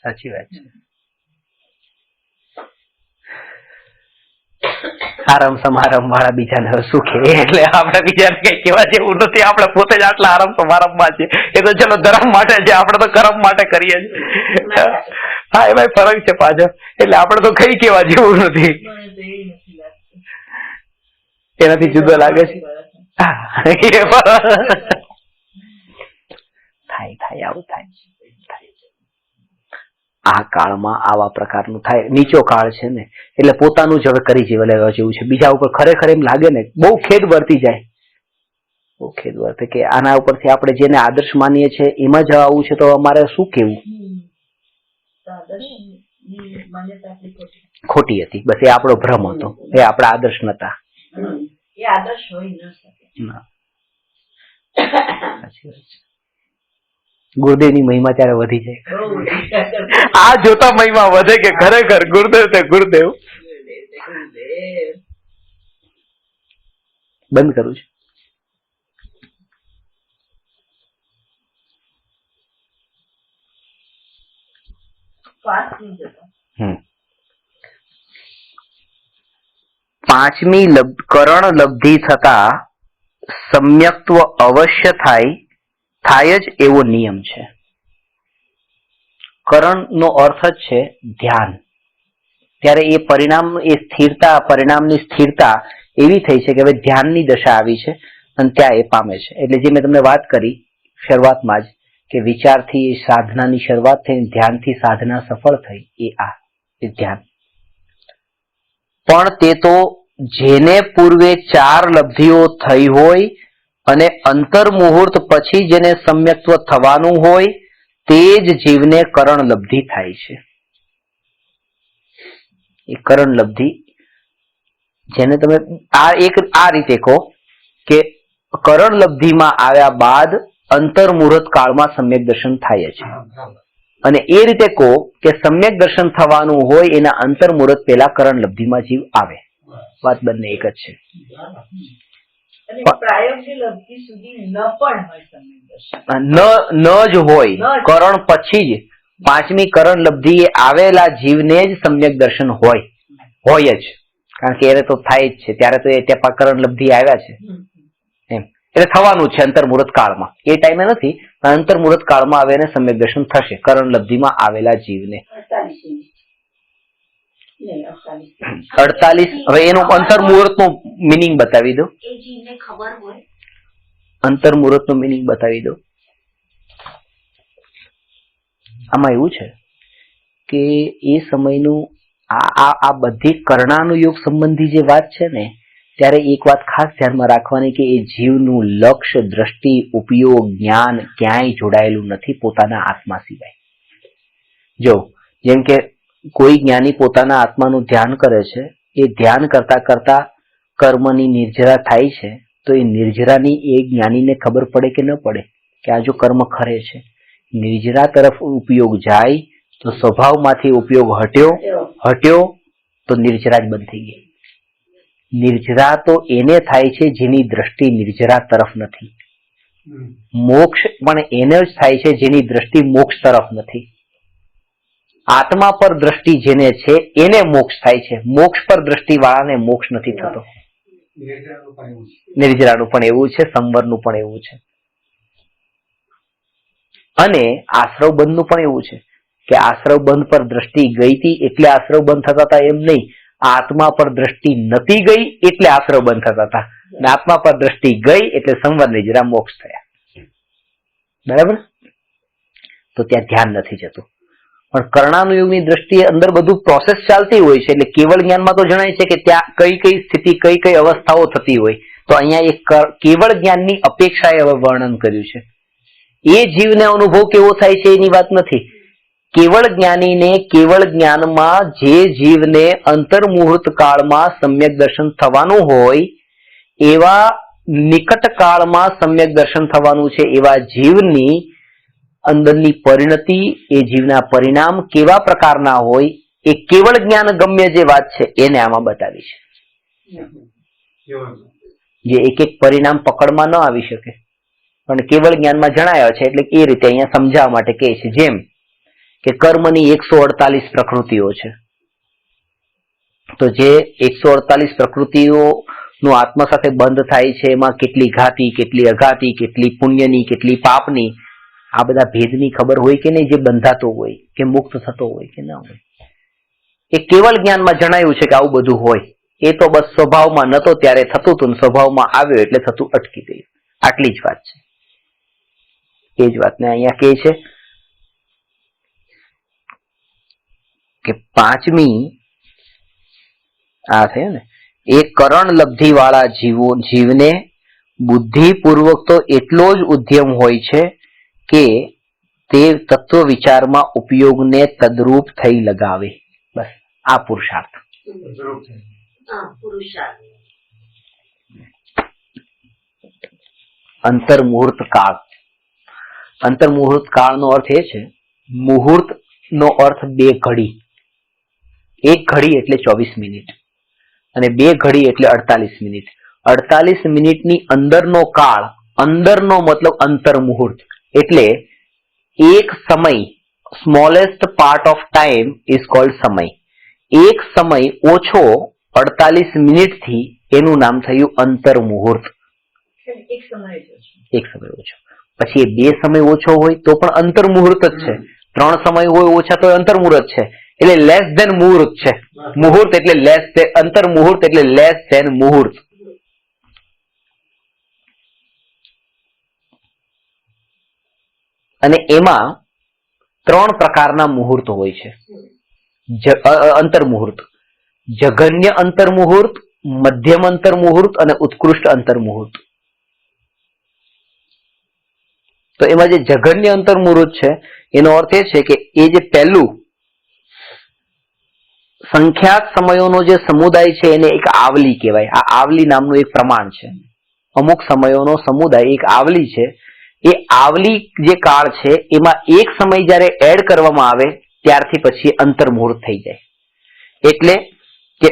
સાચી વાત છે. આરામ સમારંભ વાળા બીજાને સુખે, એટલે આપણે બીજાને કઈ કહેવા જેવું નથી. આપણે પોતે જ આટલા આરામ સમારંભમાં છે. એ તો ચલો ધર્મ માટે છે, આપણે તો કર્મ માટે કરીએ છીએ. હા, એમાં ફરક છે પાછો. એટલે આપણે તો કઈ કહેવા જેવું નથી. એનાથી જુદો લાગે છે. થાય આવું થાય. આ કાળમાં આવા પ્રકારનું થાય. નીચો કાળ છે ને, એટલે પોતાનું જ હવે કરી લેવા જેવું છે. બીજા ઉપર ખરેખર એમ લાગે ને, બહુ ખેદ વર્તી જાય, કે આના ઉપરથી આપણે જેને આદર્શ માનીએ છીએ એમાં જ આવું છે, તો અમારે શું કેવું? ખોટી હતી, બસ એ આપણો ભ્રમ હતો, એ આપણા આદર્શ નતા. ગુરુદેવની મહિમા ત્યારે વધી જાય. આ જોતા મહિમા વધે કે ખરેખર ગુરુદેવ તે ગુરુદેવ. બંધ કરું છું. પાંચમી કરણ લબ્ધિ થતા સમ્યક્ત્વ અવશ્ય થાય જ એવો નિયમ છે. કરણનો અર્થ જ છે ધ્યાન. ત્યારે એ પરિણામ, એ સ્થિરતા, પરિણામની સ્થિરતા એવી થઈ છે કે હવે ધ્યાનની દશા આવી છે અને ત્યાં એ પામે છે. એટલે જે મેં તમને વાત કરી શરૂઆતમાં જ કે વિચારથી સાધનાની શરૂઆત થઈ, ધ્યાનથી સાધના સફળ થઈ, એ ધ્યાન. પણ તે તો જેને પૂર્વે 4 લબ્ધિઓ થઈ હોય અને અંતર મુહૂર્ત પછી જેને સમ્યક્ત્વ થવાનું હોય તે જ જીવને કરણ લબ્ધિ થાય છે. એ કરણ લબ્ધિ જેને તમે આ રીતે કહો કે કરણ લબ્ધિમાં આવ્યા બાદ અંતર મુહૂર્ત કાળમાં સમ્યક દર્શન થાય છે. અને એ રીતે કહો કે સમ્યક દર્શન થવાનું હોય એના અંતર મુહૂર્ત પહેલા કરણ લબ્ધિમાં જીવ આવે. વાત બંને એક જ છે. ન જ હોય, કરણ પછી જ પાંચમી કરણ લબ્ધિ આવેલા જીવને જ સમ્યક દર્શન હોય જ. કારણ કે એ તો થાય જ છે. ત્યારે તો એ ત્યાં કરણ લબ્ધિ આવ્યા છે એમ. એટલે થવાનું છે અંતર મુહૂર્ત કાળમાં. એ ટાઈમે નથી, અંતર મુહૂર્ત કાળમાં આવે ને સમ્યક દર્શન થશે કરણ લબ્ધિમાં આવેલા જીવને. 48. હવે એનું અંતર મુહૂર્ત નું મિનિંગ બતાવી દો. અંતર મુહૂર્ત નું મિનિંગ બતાવી દો. આમાં એવું છે કે એ સમયનું આ બધી કર્ણાનુયોગ સંબંધી જે વાત છે ને, ત્યારે એક વાત ખાસ ધ્યાનમાં રાખવાની કે એ જીવનું લક્ષ્ય, દ્રષ્ટિ, ઉપયોગ, જ્ઞાન ક્યાંય જોડાયેલું નથી પોતાના આત્મા સિવાય. જો જેમ કે કોઈ જ્ઞાની પોતાના આત્માનું ધ્યાન કરે છે, એ ધ્યાન કરતા કરતા કર્મની નિર્જરા થાય છે, તો એ નિર્જરાની એ જ્ઞાનીને ખબર પડે કે ન પડે કે આ જો કર્મ ખરે છે. નિર્જરા તરફ ઉપયોગ જાય તો સ્વભાવમાંથી ઉપયોગ હટ્યો તો નિર્જરા જ બંધ થઈ ગઈ. નિર્જરા તો એને થાય છે જેની દ્રષ્ટિ નિર્જરા તરફ નથી. મોક્ષ પણ એને જ થાય છે જેની દ્રષ્ટિ મોક્ષ તરફ નથી. આત્મા પર દ્રષ્ટિ જેને છે એને મોક્ષ થાય છે. મોક્ષ પર દ્રષ્ટિ વાળાને મોક્ષ નથી થતો. નિર્જરાનું પણ એવું છે, સંવરનું પણ એવું છે, અને આશ્રવ બંધનું પણ એવું છે કે આશ્રવ બંધ પર દ્રષ્ટિ ગઈ હતી એટલે આશ્રવ બંધ થતા હતા એમ નહીં. આત્મા પર દ્રષ્ટિ નથી ગઈ એટલે આશ્રવ બંધ થતા હતા. આત્મા પર દ્રષ્ટિ ગઈ એટલે સંવર નિર્જરા મોક્ષ થયા. બરાબર? તો ત્યાં ધ્યાન નથી જતું. પણ કર્ણાનુયોગની દ્રષ્ટિએ અંદર બધું પ્રોસેસ ચાલતી હોય છે. એટલે કેવળ જ્ઞાનમાં તો જણાય છે કે ત્યાં કઈ કઈ સ્થિતિ, કઈ કઈ અવસ્થાઓ થતી હોય. તો અહીંયા એક કેવળ જ્ઞાનની અપેક્ષાએ હવે વર્ણન કર્યું છે. એ જીવને અનુભવ કેવો થાય છે એની વાત નથી. કેવળ જ્ઞાનીને કેવળ જ્ઞાનમાં જે જીવને અંતર મુહૂર્ત કાળમાં સમ્યક દર્શન થવાનું હોય, એવા નિકટ કાળમાં સમ્યક દર્શન થવાનું છે એવા જીવની અંદરની પરિણતિ, એ જીવના પરિણામ કેવા પ્રકારના હોય, એ કેવળ જ્ઞાન ગમ્ય જે વાત છે એને આમાં બતાવી છે. જે એક એક પરિણામ પકડમાં ન આવી શકે પણ કેવળ જ્ઞાનમાં જણાયો છે. એટલે એ રીતે અહીંયા સમજાવવા માટે કહે છે. જેમ કે કર્મની 148 પ્રકૃતિઓ છે, તો જે 148 પ્રકૃતિઓ નું આત્મા સાથે બંધ થાય છે, એમાં કેટલી ઘાતી, કેટલી અઘાતી, કેટલી પુણ્યની, કેટલી પાપની, આ બધા ભેદની ખબર હોય કે નહીં, જે બંધાતો હોય કે મુક્ત થતો હોય કે ના હોય. એ કેવળ જ્ઞાનમાં જણાયું છે કે આવું બધું હોય. એ તો બસ સ્વભાવમાં નતો ત્યારે થતું હતું, સ્વભાવમાં આવ્યો એટલે થતું અટકી ગયું. આટલી જ વાત છે. એ જ વાતને અહીંયા કહે છે કે પાંચમી આ થયું ને, એ કરણ લબ્ધિ વાળા જીવને બુદ્ધિપૂર્વક તો એટલો જ ઉદ્યમ હોય છે કે તે તત્વ વિચારમાં ઉપયોગને તદરૂપ થઈ લગાવે. બસ આ પુરુષાર્થ. અંતર મુહૂર્ત કાળ. અંતર મુહૂર્ત કાળનો અર્થ એ છે, મુહૂર્ત નો અર્થ 2 ઘડી. 1 ઘડી એટલે 24 મિનિટ અને 2 ઘડી એટલે 48 મિનિટ. 48 મિનિટની અંદરનો કાળ, અંદરનો મતલબ અંતર મુહૂર્ત, એટલે એક સમય, smallest part of time is called સમય. એક સમય ઓછો 48 મિનિટથી એનું નામ થયું અંતર મુહૂર્ત. એક સમય ઓછો. પછી એ 2 સમય ઓછો હોય તો પણ અંતર મુહૂર્ત જ છે, 3 સમય હોય ઓછા તો અંતર મુહૂર્ત છે, એટલે લેસ ધેન મુહૂર્ત છે. મુહૂર્ત એટલે લેસ ધેન, અંતર મુહૂર્ત એટલે લેસ ધેન મુહૂર્ત. અને એમાં 3 પ્રકારના મુહૂર્ત હોય છે. અંતર મુહૂર્ત: જઘન્ય અંતર મુહૂર્ત, મધ્યમ અંતર મુહૂર્ત અને ઉત્કૃષ્ટ અંતર મુહૂર્ત. તો એમાં જે જઘન્ય અંતર મુહૂર્ત છે એનો અર્થ એ છે કે એ જે પહેલું સંખ્યાત સમયોનો જે સમુદાય છે એને એક આવલી કહેવાય. આ આવલી નામનું એક પ્રમાણ છે. અમુક સમયોનો સમુદાય એક આવલી છે. એ આવલી જે કાળ છે એમાં એક સમય જ્યારે એડ કરવામાં આવે ત્યારથી પછી અંતર મુહૂર્ત થઈ જાય. એટલે કે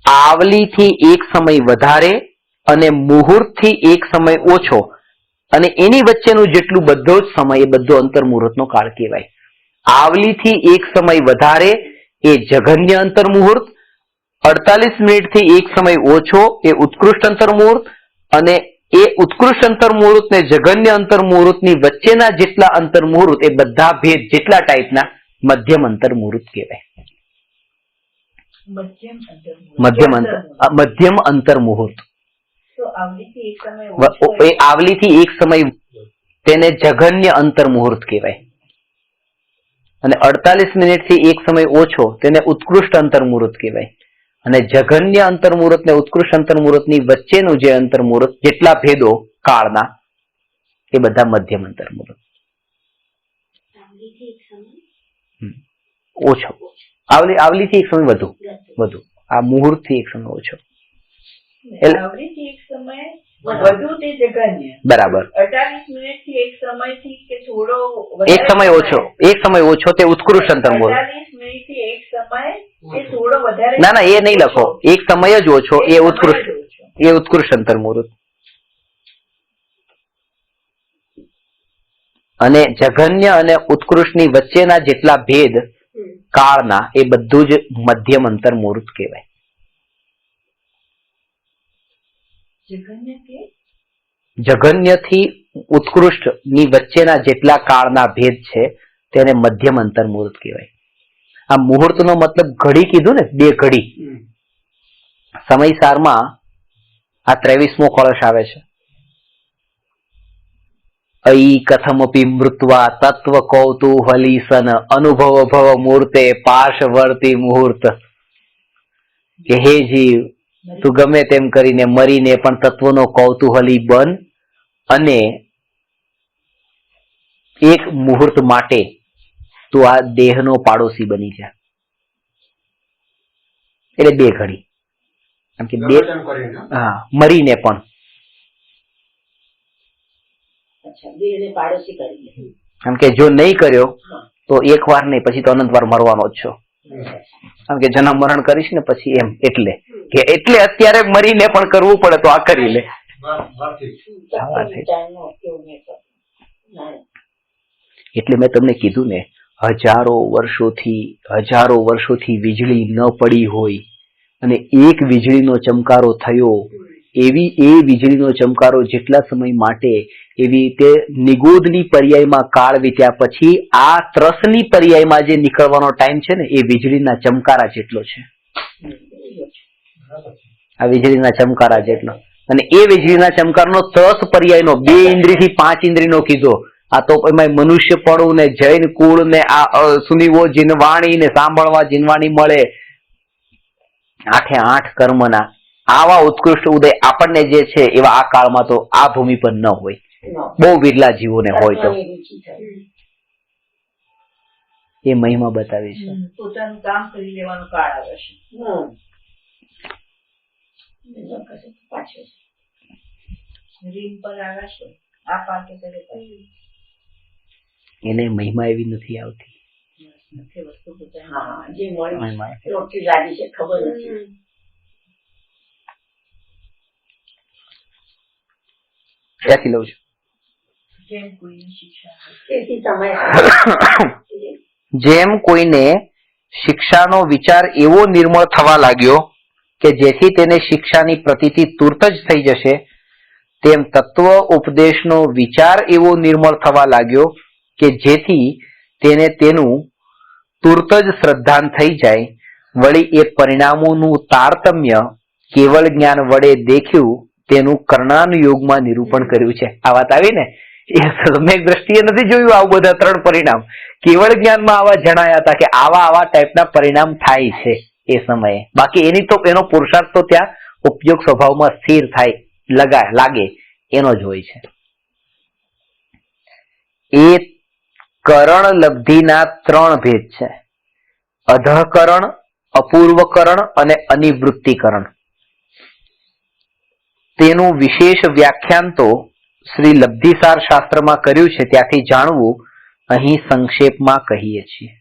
આવલીથી એક સમય વધારે અને મુહૂર્તથી એક સમય ઓછો અને એની વચ્ચેનું જેટલું બધો જ સમય એ બધો અંતર મુહૂર્તનો કાળ કહેવાય. આવલીથી એક સમય વધારે એ જઘન્ય અંતર મુહૂર્ત, 48 મિનિટથી એક સમય ઓછો એ ઉત્કૃષ્ટ અંતર મુહૂર્ત અને એ ઉત્કૃષ્ટ અંતર મુહૂર્ત ને જઘન્ય અંતર મુહૂર્તની વચ્ચેના જેટલા અંતર મુહૂર્ત એ બધા ભેદ જેટલા ટાઈપના મધ્યમ અંતર મુહૂર્ત કહેવાય. મધ્યમ અંતર મુહૂર્ત. એ આવલીથી એક સમય તેને જઘન્ય અંતર મુહૂર્ત કહેવાય અને 48 મિનિટથી એક સમય ઓછો તેને ઉત્કૃષ્ટ અંતર મુહૂર્ત કહેવાય. અને જઘન્ય અંતર મુહૂર્ત ને ઉત્કૃષ્ટ અંતર મુહૂર્તની વચ્ચેનું જે અંતર મુહૂર્ત જેટલા ભેદો કાળના એ બધા મધ્યમ અંતર મુહૂર્ત. ઓછો આવલીથી એક સમય વધુ. આ મુહૂર્ત થી એક સમય ઓછો. બરાબર. 48 મિનિટથી એક સમયથી કે થોડો એક સમય ઓછો તે ઉત્કૃષ્ટ અંતર મુહૂર્ત. 48 મિનિટથી એક સમય એ થોડો વધારે. ના એ નહીં લખો. એક સમય જ ઓછો એ ઉત્કૃષ્ટ અંતર મુહૂર્ત. અને જઘન્ય અને ઉત્કૃષ્ટની વચ્ચેના જેટલા ભેદ કાળના એ બધું જ મધ્યમ અંતર મુહૂર્ત કહેવાય. જઘન્યથી ઉત્કૃષ્ટ ની વચ્ચેના જેટલા કાળના ભેદ છે તેને મધ્યમ અંતર મુહૂર્ત કહેવાય. આ મુહૂર્તનો મતલબ ઘડી કીધું ને, 2 ઘડી. સમયસારમાં આ 23મો કળશ આવે છે. અયી કથમપી મૃત્વા તત્વ કૌતૂહલી સન અનુભવ ભવ મૂર્તે પાર્શ્વવર્તી મુહૂર્ત. કે હે જીવ, તું ગમે તેમ કરીને મરીને પણ તત્વનો કૌતૂહલી બન અને એક મુહૂર્ત માટે તું આ દેહનો પાડોશી બની જા. એટલે 2 ઘડી. કારણ કે મરીને પણ કારણ કે જો નહીં કર્યો તો એક વાર નહીં પછી તો અનંત વાર મરવાનો જ છો. કારણ કે જન્મ મરણ કરીશ ને પછી એમ એટલે અત્યારે મરીને પણ કરવું પડે તો આ કરી લે. એટલે મેં તમને કીધું ને, હજારો વર્ષોથી વીજળી ન પડી હોય અને એક વીજળીનો ચમકારો થયો, એવી એ વીજળીનો ચમકારો જેટલા સમય માટે એવી રીતે નિગોદની પર્યાયમાં કાળ વીત્યા પછી આ ત્રસની પર્યાયમાં જે નીકળવાનો ટાઈમ છે ને એ વીજળીના ચમકારા જેટલો છે. આ વીજળીના ચમકારા જેટલો. અને એ વીજળીના ચમકારનો ત્રસ પર્યાયનો 2 ઇન્દ્રિયથી 5 ઇન્દ્રિયનો કીધો. આ તો એમાં મનુષ્ય પડું ને જૈન કુળ ને આ સુનીવો જીનવાણી ને સાંભળવા જીનવાણી મળે 8 કર્મના આવા ઉત્કૃષ્ટ ઉદય આપણને જે છે એવા આ કાળમાં તો આ ભૂમિ પર ન હોય. બહુ વિરલા જીવોને હોય તો એ મહિમા બતાવી છે. પોતાનું કામ કરી લેવાનો કાળ આવે છે. રીમ પર આવે છે આ પાકે કરે એને મહિમા એવી નથી આવતી. ક્યાંથી લઉં છું? જેમ કોઈને શિક્ષાનો વિચાર એવો નિર્મળ થવા લાગ્યો કે જેથી તેને શિક્ષાની પ્રતીતિ તુરત જ થઈ જશે, તેમ તત્વ ઉપદેશનો વિચાર એવો નિર્મળ થવા લાગ્યો કે જેથી તેને તેનું તુરત જ શ્રદ્ધાન થઈ જાય. વળી એ પરિણામોનું તારતમ્ય કેવળ જ્ઞાન વડે દેખ્યું તેનું કર્ણાનુયોગમાં નિરૂપણ કર્યું છે. આ વાત આવી ને, એ સમ્યક દ્રષ્ટિએ નથી જોયું આવું બધા 3 પરિણામ, કેવળ જ્ઞાનમાં આવા જણાયા હતા કે આવા ટાઈપના પરિણામ થાય છે એ સમયે. બાકી એનો પુરુષાર્થ તો ત્યાં ઉપયોગ સ્વભાવમાં સ્થિર થાય લાગે એનો જ હોય છે. એ કરણ લબ્ધિના 3 ભેદ છે: અધઃકરણ, અપૂર્વકરણ અને અનિવૃત્તિકરણ. તેનું વિશેષ વ્યાખ્યાન તો શ્રી લબ્ધિસાર શાસ્ત્રમાં કર્યું છે, ત્યાંથી જાણવું અહીં સંક્ષેપમાં કહીએ છીએ.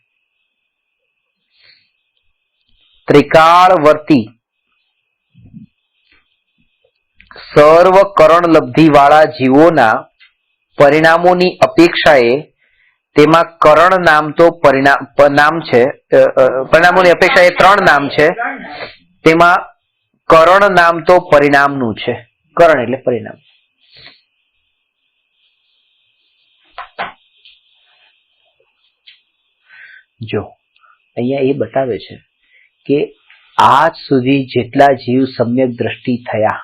ત્રિકાળવર્તી સર્વ કરણ લબ્ધિ વાળા જીવોના પરિણામોની અપેક્ષાએ તેમાં કરણ નામ તો નામ છે, પરિણામોની અપેક્ષાએ 3 નામ છે, તેમાં કરણ નામ તો પરિણામનું છે. કરણ એટલે પરિણામ. જો અહીંયા એ બતાવે છે કે આજ સુધી જેટલા જીવ સમ્યક દ્રષ્ટિ થયા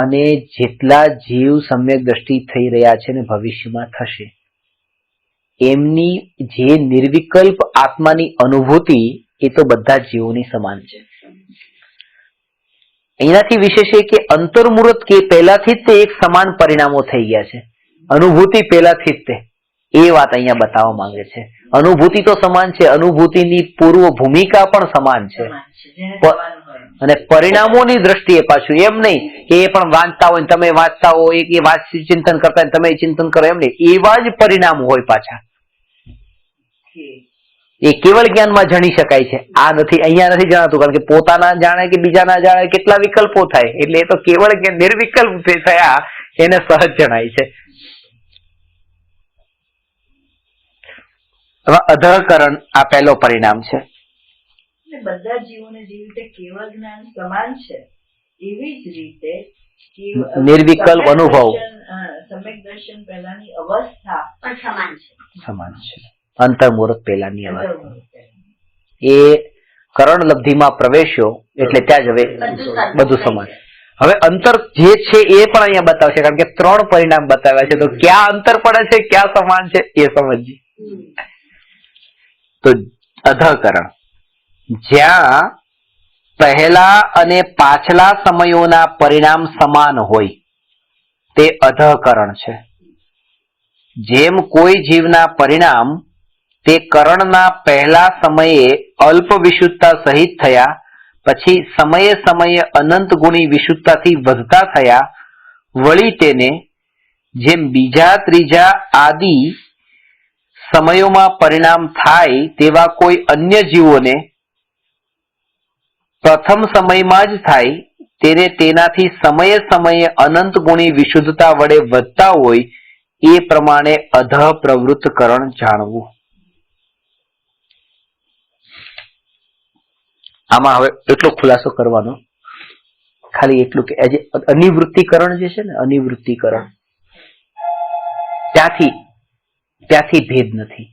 અને જેટલા જીવ સમ્યક દ્રષ્ટિ થઈ રહ્યા છે ને ભવિષ્યમાં થશે, એમની જે નિર્વિકલ્પ આત્માની અનુભૂતિ એ તો બધા જીવોની સમાન છે. એનાથી વિશેષ એ કે અંતર્મુહૂર્ત કે પહેલાથી જ તે એક સમાન પરિણામો થઈ ગયા છે. અનુભૂતિ પહેલાથી જ તે, એ વાત અહીંયા બતાવવા માંગે છે. અનુભૂતિ તો સમાન છે, અનુભૂતિની પૂર્વ ભૂમિકા પણ સમાન છે, અને પરિણામોની દ્રષ્ટિએ પાછું એમ નહીં કે એ પણ વાંચતા હોય તમે વાંચતા હો, એ ચિંતન કરતા હોય તમે ચિંતન કરો, એમ નહીં. એવા જ પરિણામ હોય પાછા. એ કેવળ જ્ઞાનમાં જાણી શકાય છે. આ નથી, અહીંયા નથી જણાતું, કારણ કે પોતાના જાણે કે બીજાના જાણે કેટલા વિકલ્પો થાય, એટલે એ તો કેવળ જ્ઞાન નિર્વિકલ્પ થયા એને સહજ જણાય છે. હવે અધઃકરણ આ પહેલો પરિણામ છે. બધા જીવોને જે રીતે કેવળ જ્ઞાન સમાન છે, એવી જ રીતે નિર્વિકલ્પ અનુભવ, સમ્યક દર્શન પહેલાની અવસ્થા પણ સમાન છે. અંતર્મુહૂર્ત પહેલાની અવસ્થા એ કરણ લબ્ધિમાં પ્રવેશ્યો એટલે ત્યાં જ હવે બધું સમાન. હવે અંતર જે છે એ પણ અહીંયા બતાવશે, કારણ કે 3 પરિણામ બતાવ્યા છે, તો ક્યાં અંતર પડે છે, ક્યાં સમાન છે એ સમજીએ. તો અધઃકરણ, જ્યાં પહેલા અને પાછલા સમયોના પરિણામ સમાન હોય તે અધઃકરણ છે. જેમ કોઈ જીવના પરિણામ તે કરણના પહેલા સમયે અલ્પ વિશુદ્ધતા સહિત થયા, પછી સમયે સમયે અનંત ગુણી વિશુદ્ધતાથી વધતા થયા, વળી તેને જેમ બીજા ત્રીજા આદિ સમયોમાં પરિણામ થાય તેવા કોઈ અન્ય જીવોને પ્રથમ સમયમાં જ થાય, તેને તેનાથી સમયે સમયે અનંત ગુણી વિશુદ્ધતા વડે વધતા હોય એ પ્રમાણે અધઃ પ્રવૃત્તકરણ જાણવું. આમાં હવે એટલો ખુલાસો કરવાનો, ખાલી એટલું કે આજે અનિવૃત્તિકરણ જે છે ને, અનિવૃત્તિકરણ ત્યાંથી ભેદ નથી.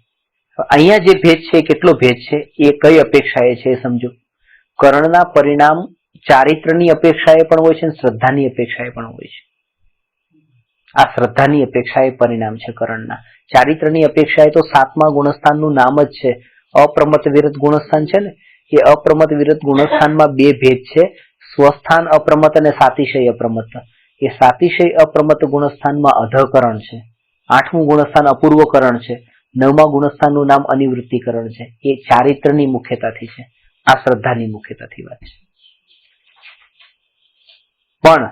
અહીંયા જે ભેદ છે, કેટલો ભેદ છે એ કઈ અપેક્ષાએ છે સમજો. કરણના પરિણામ ચારિત્રની અપેક્ષાએ પણ હોય છે, શ્રદ્ધાની અપેક્ષાએ પણ હોય છે. આ શ્રદ્ધાની અપેક્ષાએ પરિણામ છે કરણના. ચારિત્રની અપેક્ષાએ તો 7મા ગુણસ્થાનનું નામ જ છે, અપ્રમત્ત વિરત ગુણસ્થાન છે ને. એ અપ્રમત્ત વિરત ગુણસ્થાનમાં 2 ભેદ છે, સ્વસ્થાન અપ્રમત્ત અને સાતિશય અપ્રમત્ત. એ સાતિશય અપ્રમત્ત ગુણસ્થાનમાં અધઃકરણ છે, 8મું ગુણસ્થાન અપૂર્વકરણ છે, 9મા ગુણસ્થાનનું નામ અનિવૃત્તિકરણ છે. એ ચારિત્રની મુખ્યતાથી છે, આ શ્રદ્ધાની મુખ્યતાથી વાત છે. પણ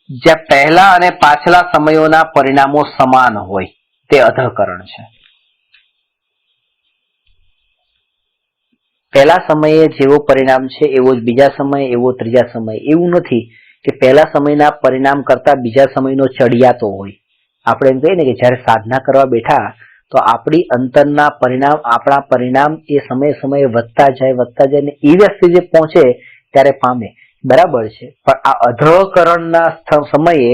જ્યાં પહેલા અને પાછલા સમયોના પરિણામો સમાન હોય તે અધઃકરણ છે. પહેલા સમયે જેવો પરિણામ છે એવો જ બીજા સમયે, એવો ત્રીજા સમયે. એવું નથી કે પહેલા સમયના પરિણામ કરતા બીજા સમયનો ચડિયાતો હોય. આપણે એમ કહીએ ને કે જયારે સાધના કરવા બેઠા તો આપણી અંતરના પરિણામ, આપણા પરિણામ એ સમયે સમયે વધતા જાય ને એ વ્યક્તિ જે પહોંચે ત્યારે પામે. બરાબર છે, પણ આ અધઃકરણના સમયે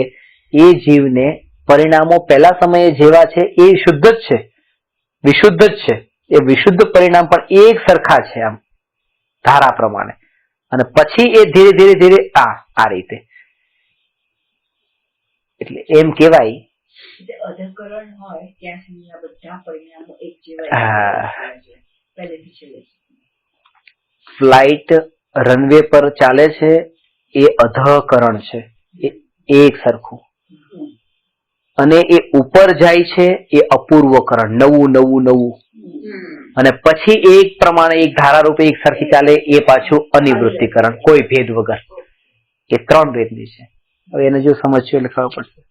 એ જીવને પરિણામો પહેલા સમયે જેવા છે એ શુદ્ધ જ છે, વિશુદ્ધ જ છે. એ વિશુદ્ધ પરિણામ પણ એક સરખા છે આમ ધારા પ્રમાણે, અને પછી એ ધીરે ધીરે આ રીતે, એટલે એમ કહેવાય અધકરણ હોય ત્યાં સુધીના બધા પરિણામો એક જેવા પહેલેથી છેલ્લે. ફ્લાઇટ રનવે પર ચાલે છે એ અધઃકરણ છે, એ એક સરખું, અને એ ઉપર જાય છે એ અપૂર્વકરણ, નવું, અને પછી એક પ્રમાણે એક ધારા રૂપે એક સરખી ચાલે એ પાછું અનિવૃત્તિકરણ, કોઈ ભેદ વગર. એ 3 ભેદની છે. હવે એને જો સમજશું એટલે ખબર પડશે.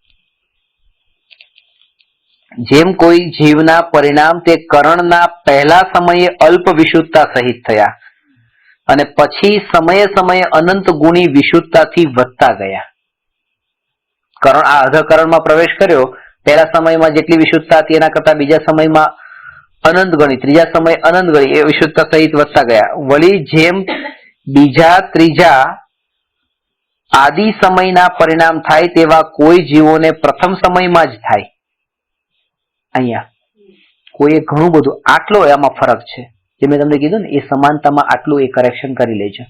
જેમ કોઈ જીવના પરિણામ તે કરણના પહેલા સમયે અલ્પ વિશુદ્ધતા સહિત થયા અને પછી સમયે સમયે અનંત ગુણી વિશુદ્ધતાથી વધતા ગયા. કરણ આ અધઃકરણમાં પ્રવેશ કર્યો, પહેલા સમયમાં જેટલી વિશુદ્ધતા હતી એના કરતા બીજા સમયમાં અનંત ગણી, ત્રીજા સમય અનંત ગણી, એ વિશુદ્ધતા સહિત વધતા ગયા. વળી જેમ બીજા ત્રીજા આદિ સમયના પરિણામ થાય તેવા કોઈ જીવોને પ્રથમ સમયમાં જ થાય. અહીંયા કોઈ ઘણું બધું આટલો એમાં ફરક છે, જે મેં તમને કીધું ને એ સમાનતામાં આટલું એ કરેક્શન કરી લેજો.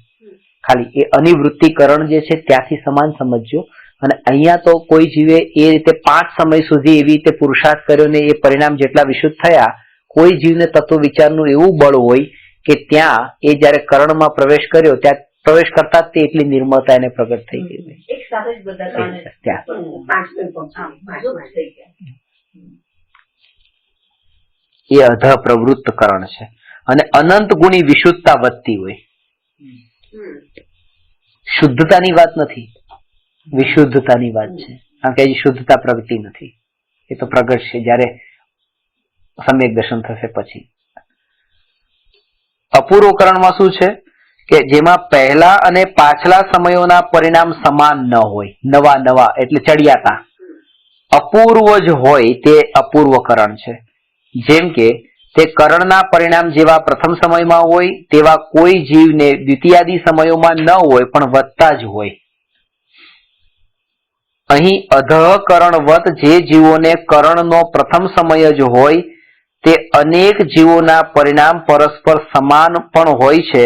ખાલી એ અનિવૃત્તિકરણ જે છે ત્યાંથી સમાન સમજજો. અને અહીંયા તો કોઈ જીવે એ રીતે 5 સમય સુધી એવી રીતે પુરુષાર્થ કર્યો ને એ પરિણામ જેટલા વિશુદ્ધ થયા, કોઈ જીવને તત્વ વિચારનું એવું બળ હોય કે ત્યાં એ જયારે કરણમાં પ્રવેશ કર્યો ત્યાં પ્રવેશ કરતા જ તે એટલી નિર્મળતા એને પ્રગટ થઈ ગઈ. એક સાથે જ બધા એ અધ પ્રવૃત્ત કરણ છે. અને અનંત ગુણી વિશુદ્ધતા વધતી હોય. શુદ્ધતાની વાત નથી, વિશુદ્ધતાની વાત છે. કારણ કે શુદ્ધતા પ્રગટી નથી, એ તો પ્રગટ છે જયારે સમ્યક દર્શન થશે પછી. અપૂર્વકરણમાં શું છે કે જેમાં પહેલા અને પાછલા સમયોના પરિણામ સમાન ન હોય, નવા એટલે ચડિયાતા અપૂર્વ જ હોય, તે અપૂર્વકરણ છે. જેમ કે તે કરણના પરિણામ જેવા પ્રથમ સમયમાં હોય તેવા કોઈ જીવને દ્વિતીયાદી સમયોમાં ન હોય પણ વધતા જ હોય. અહીં અધઃકરણવત જે જીવોને કરણનો પ્રથમ સમય જ હોય તે અનેક જીવોના પરિણામ પરસ્પર સમાન પણ હોય છે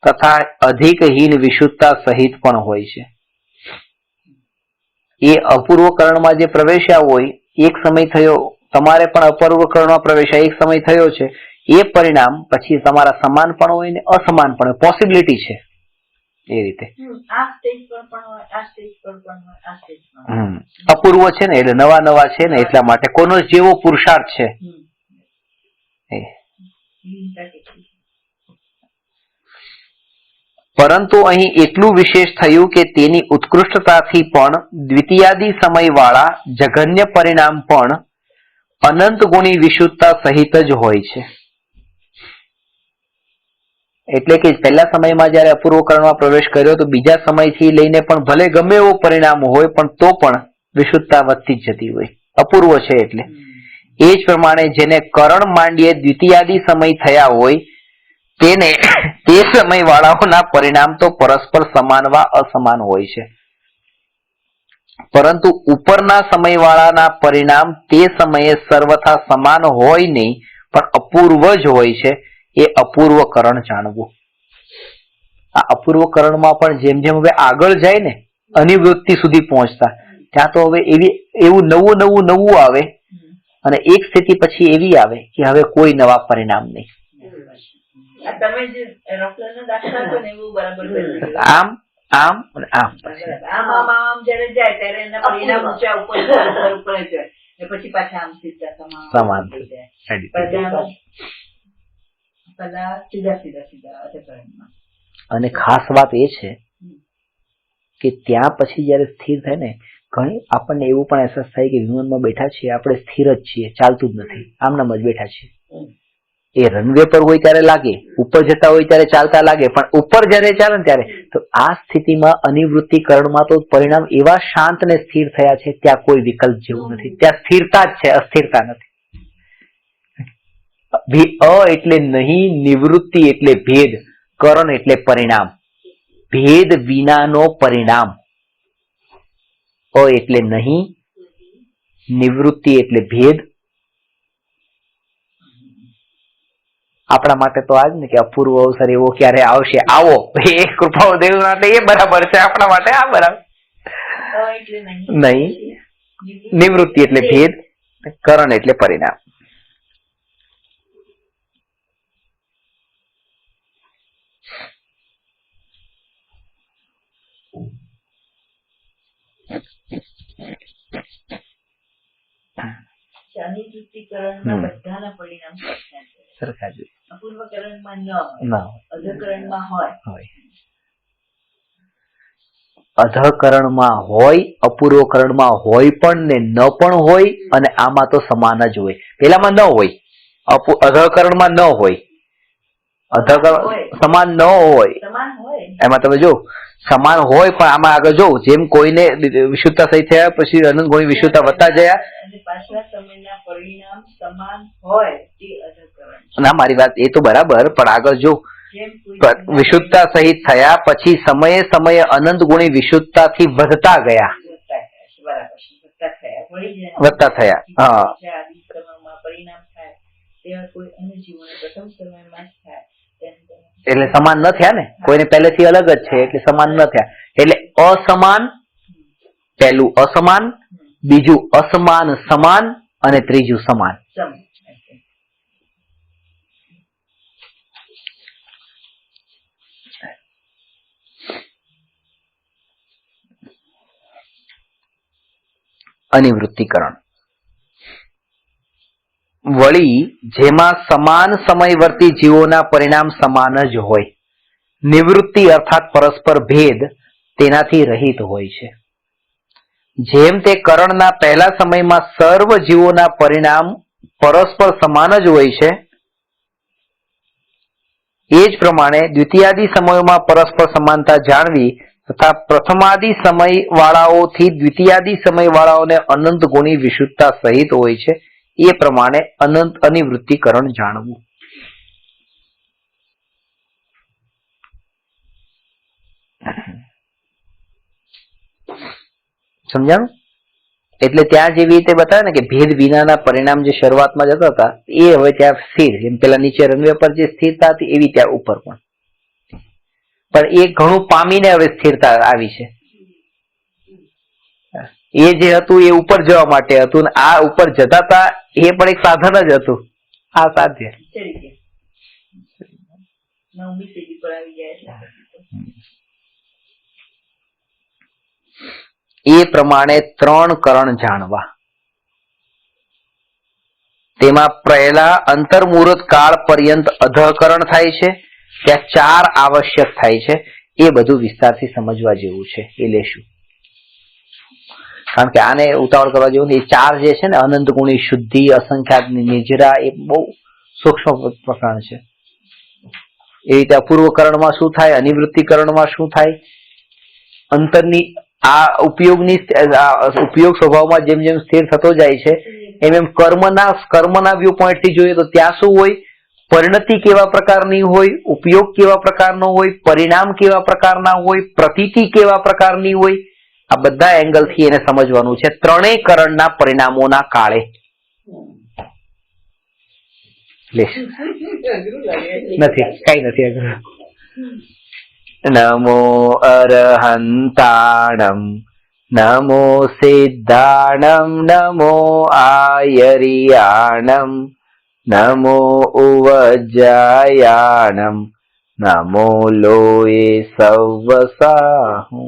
તથા અધિકહીન વિશુદ્ધતા સહિત પણ હોય છે. એ અપૂર્વકરણમાં જે પ્રવેશ્યા હોય, એક સમય થયો, તમારે પણ અપૂર્વકરણમાં પ્રવેશ્યા એક સમય થયો છે, એ પરિણામ પછી તમારા સમાન પણ હોય ને અસમાન પણ હોય, પોસિબિલિટી છે એ રીતે. અપૂર્વ છે ને એટલે નવા છે ને એટલા માટે કોનો જેવો પુરુષાર્થ છે. પરંતુ અહીં એટલું વિશેષ થયું કે તેની ઉત્કૃષ્ટતાથી પણ દ્વિતીયાદી સમયવાળા જઘન્ય પરિણામ પણ અનંત ગુણી વિશુદ્ધતા સહિત જ હોય છે. એટલે કે પહેલા સમયમાં જયારે અપૂર્વકરણમાં પ્રવેશ કર્યો તો બીજા સમયથી લઈને પણ ભલે ગમે એવો પરિણામ હોય પણ તો પણ વિશુદ્ધતા વધતી જ જતી હોય, અપૂર્વ છે એટલે. એ જ પ્રમાણે જેને કરણ માંડીએ દ્વિતીયાદી સમય થયા હોય તેને તે સમય વાળાઓના પરિણામ તો પરસ્પર સમાનવા અસમાન હોય છે, પરંતુ ઉપરના સમયવાળાના પરિણામ તે સમયે સર્વથા સમાન હોય નહીં પણ અપૂર્વ જ હોય છે. એ અપૂર્વકરણ જાણવું. આ અપૂર્વકરણમાં પણ જેમ જેમ હવે આગળ જાય ને અનિવૃત્તિ સુધી પહોંચતા, ત્યાં તો હવે એવું નવું આવે અને એક સ્થિતિ પછી એવી આવે કે હવે કોઈ નવા પરિણામ નહીં. તમે જે એરોપ્લેનનો દાખલા આપો ને એવું બરાબર આમ જયારે જાય ત્યારે એના પરિણામ ઊંચા ઉપર જાય પછી પાછા આમ સીધા સમાન થઈ જાય. પેલા સીધા અને ખાસ વાત એ છે કે ત્યાં પછી જયારે સ્થિર થાય ને, ઘણી આપણને એવું પણ અહેસાસ થાય કે વિમાનમાં બેઠા છીએ આપણે સ્થિર જ છીએ, ચાલતું જ નથી, આમનામ જ બેઠા છીએ. એ રનવે પર હોય ત્યારે લાગે, ઉપર જતા હોય ત્યારે ચાલતા લાગે, પણ ઉપર જયારે ચાલે ને ત્યારે તો આ સ્થિતિમાં અનિવૃત્તિકરણમાં તો પરિણામ એવા શાંત ને સ્થિર થયા છે, ત્યાં કોઈ વિકલ્પ જેવું નથી, ત્યાં સ્થિરતા જ છે, અસ્થિરતા નથી. અ એટલે નહીં, નિવૃત્તિ એટલે ભેદ, કરણ એટલે પરિણામ. ભેદ વિનાનો પરિણામ. અ એટલે નહીં, નિવૃત્તિ એટલે ભેદ. આપણા માટે તો આજ ને કે અપૂર્વ અવસર એવો ક્યારે આવશે, આવો એ કૃપાઓ દેવ માટે એ બરાબર છે, આપણા માટે આ બરાબર નહીં. નિવૃત્તિ એટલે ભેદ, કરણ એટલે પરિણામ. અનિવૃત્તિકરણમાં બધાના પરિણામ સરખા જ અપૂર્વકરણમાં ન ના હોય, અધકરણમાં હોય. અધકરણમાં હોય, અપૂર્વકરણમાં હોય પણ ને ન પણ હોય, અને આમાં તો સમાન જ હોય. પેલામાં ન હોય, અધકરણમાં ન હોય, અધકરણ સમાન ન હોય. સમાન હોય એમાં તમે જો સમાન હોય પણ આમાં આગળ જો જેમ કોઈને વિશુદ્ધતા સહી થયા પછી અનંત ગુણી વિશુદ્ધતા વધતા ગયા અને પાછલા સમયના પરિણામ સમાન હોય તે અધકરણ. ના મારી વાત એ તો બરાબર, પણ આગળ જો જેમ કોઈ વિશુદ્ધતા સહિત થયા પછી સમયે સમયે અનંત ગુણી વિશુદ્ધતાથી વધતા ગયા, વધતા થયા. હા, આદિ કર્મમાં પરિણામ થાય તેવા કોઈ અન્ય જીવોને પ્રથમ સમયમાં જ થાય એટલે સમાન ન થયા ને, કોઈને પહેલેથી અલગ જ છે એટલે સમાન ન થયા. એટલે અસમાન, પહેલું અસમાન, બીજું અસમાન સમાન, અને ત્રીજું સમાન. અનિવૃત્તિકરણ વળી જેમાં સમાન સમયવર્તી જીવોના પરિણામ સમાન જ હોય, નિવૃત્તિ અર્થાત પરસ્પર ભેદ તેનાથી રહિત હોય છે. જેમ તે કરણના પહેલા સમયમાં સર્વ જીવોના પરિણામ પરસ્પર સમાન જ હોય છે, એ જ પ્રમાણે દ્વિતીયાદિ સમયોમાં પરસ્પર સમાનતા જાણવી તથા પ્રથમાદિ સમય વાળાઓથી દ્વિતીયાદિ સમય વાળાઓને અનંત ગુણી વિશુદ્ધતા સહિત હોય છે, એ પ્રમાણે અનંત અનિવૃત્તિકરણ જાણવું. સમજાણું? એટલે ત્યાં જેવી રીતે બતાવે ને કે ભેદ વિનાના પરિણામ જે શરૂઆતમાં જતા હતા એ હવે ત્યાં સ્થિર, જેમ પેલા નીચે રનવે પર જે સ્થિરતા હતી એવી ત્યાં ઉપર પણ એ ઘણું પામીને હવે સ્થિરતા આવી છે. એ જે હતું એ ઉપર જવા માટે હતું ને આ ઉપર જતા હતા એ પણ એક સાધન જ હતું. આ સાધ્ય એ પ્રમાણે ત્રણ કરણ જાણવા. તેમાં પહેલા અંતર્મુહૂર્ત કાળ પર્યંત અધઃકરણ થાય છે, ત્યાં ચાર આવશ્યક થાય છે. એ બધું વિસ્તારથી સમજવા જેવું છે, એ લેશું. કારણ કે આને ઉતાવળ કરવા જેવું એ ચાર જે છે ને અનંત ગુણી શુદ્ધિ, અસંખ્યાતની નિજરા, એ બહુ સૂક્ષ્મ પ્રકરણ છે. એ રીતે અપૂર્વકરણમાં શું થાય, અનિવૃત્તિકરણમાં શું થાય, અંતરની આ ઉપયોગ સ્વભાવમાં જેમ જેમ સ્થિર થતો જાય છે એમ એમ કર્મના વ્યૂ પોઈન્ટ થી જોઈએ તો ત્યાં શું હોય, પરિણતિ કેવા પ્રકારની હોય, ઉપયોગ કેવા પ્રકારનો હોય, પરિણામ કેવા પ્રકારના હોય, પ્રતીતિ કેવા પ્રકારની હોય, આ બધા એંગલ થી એને સમજવાનું છે ત્રણેય કરણના પરિણામોના કાળે. નથી કઈ નથી અઘરું. નમો અરહંતાણમ નમો સિદ્ધાણમ નમો આયરિયાણમ નમો ઉવજ્જાયાણમ નમો લોયે સવસાહુ.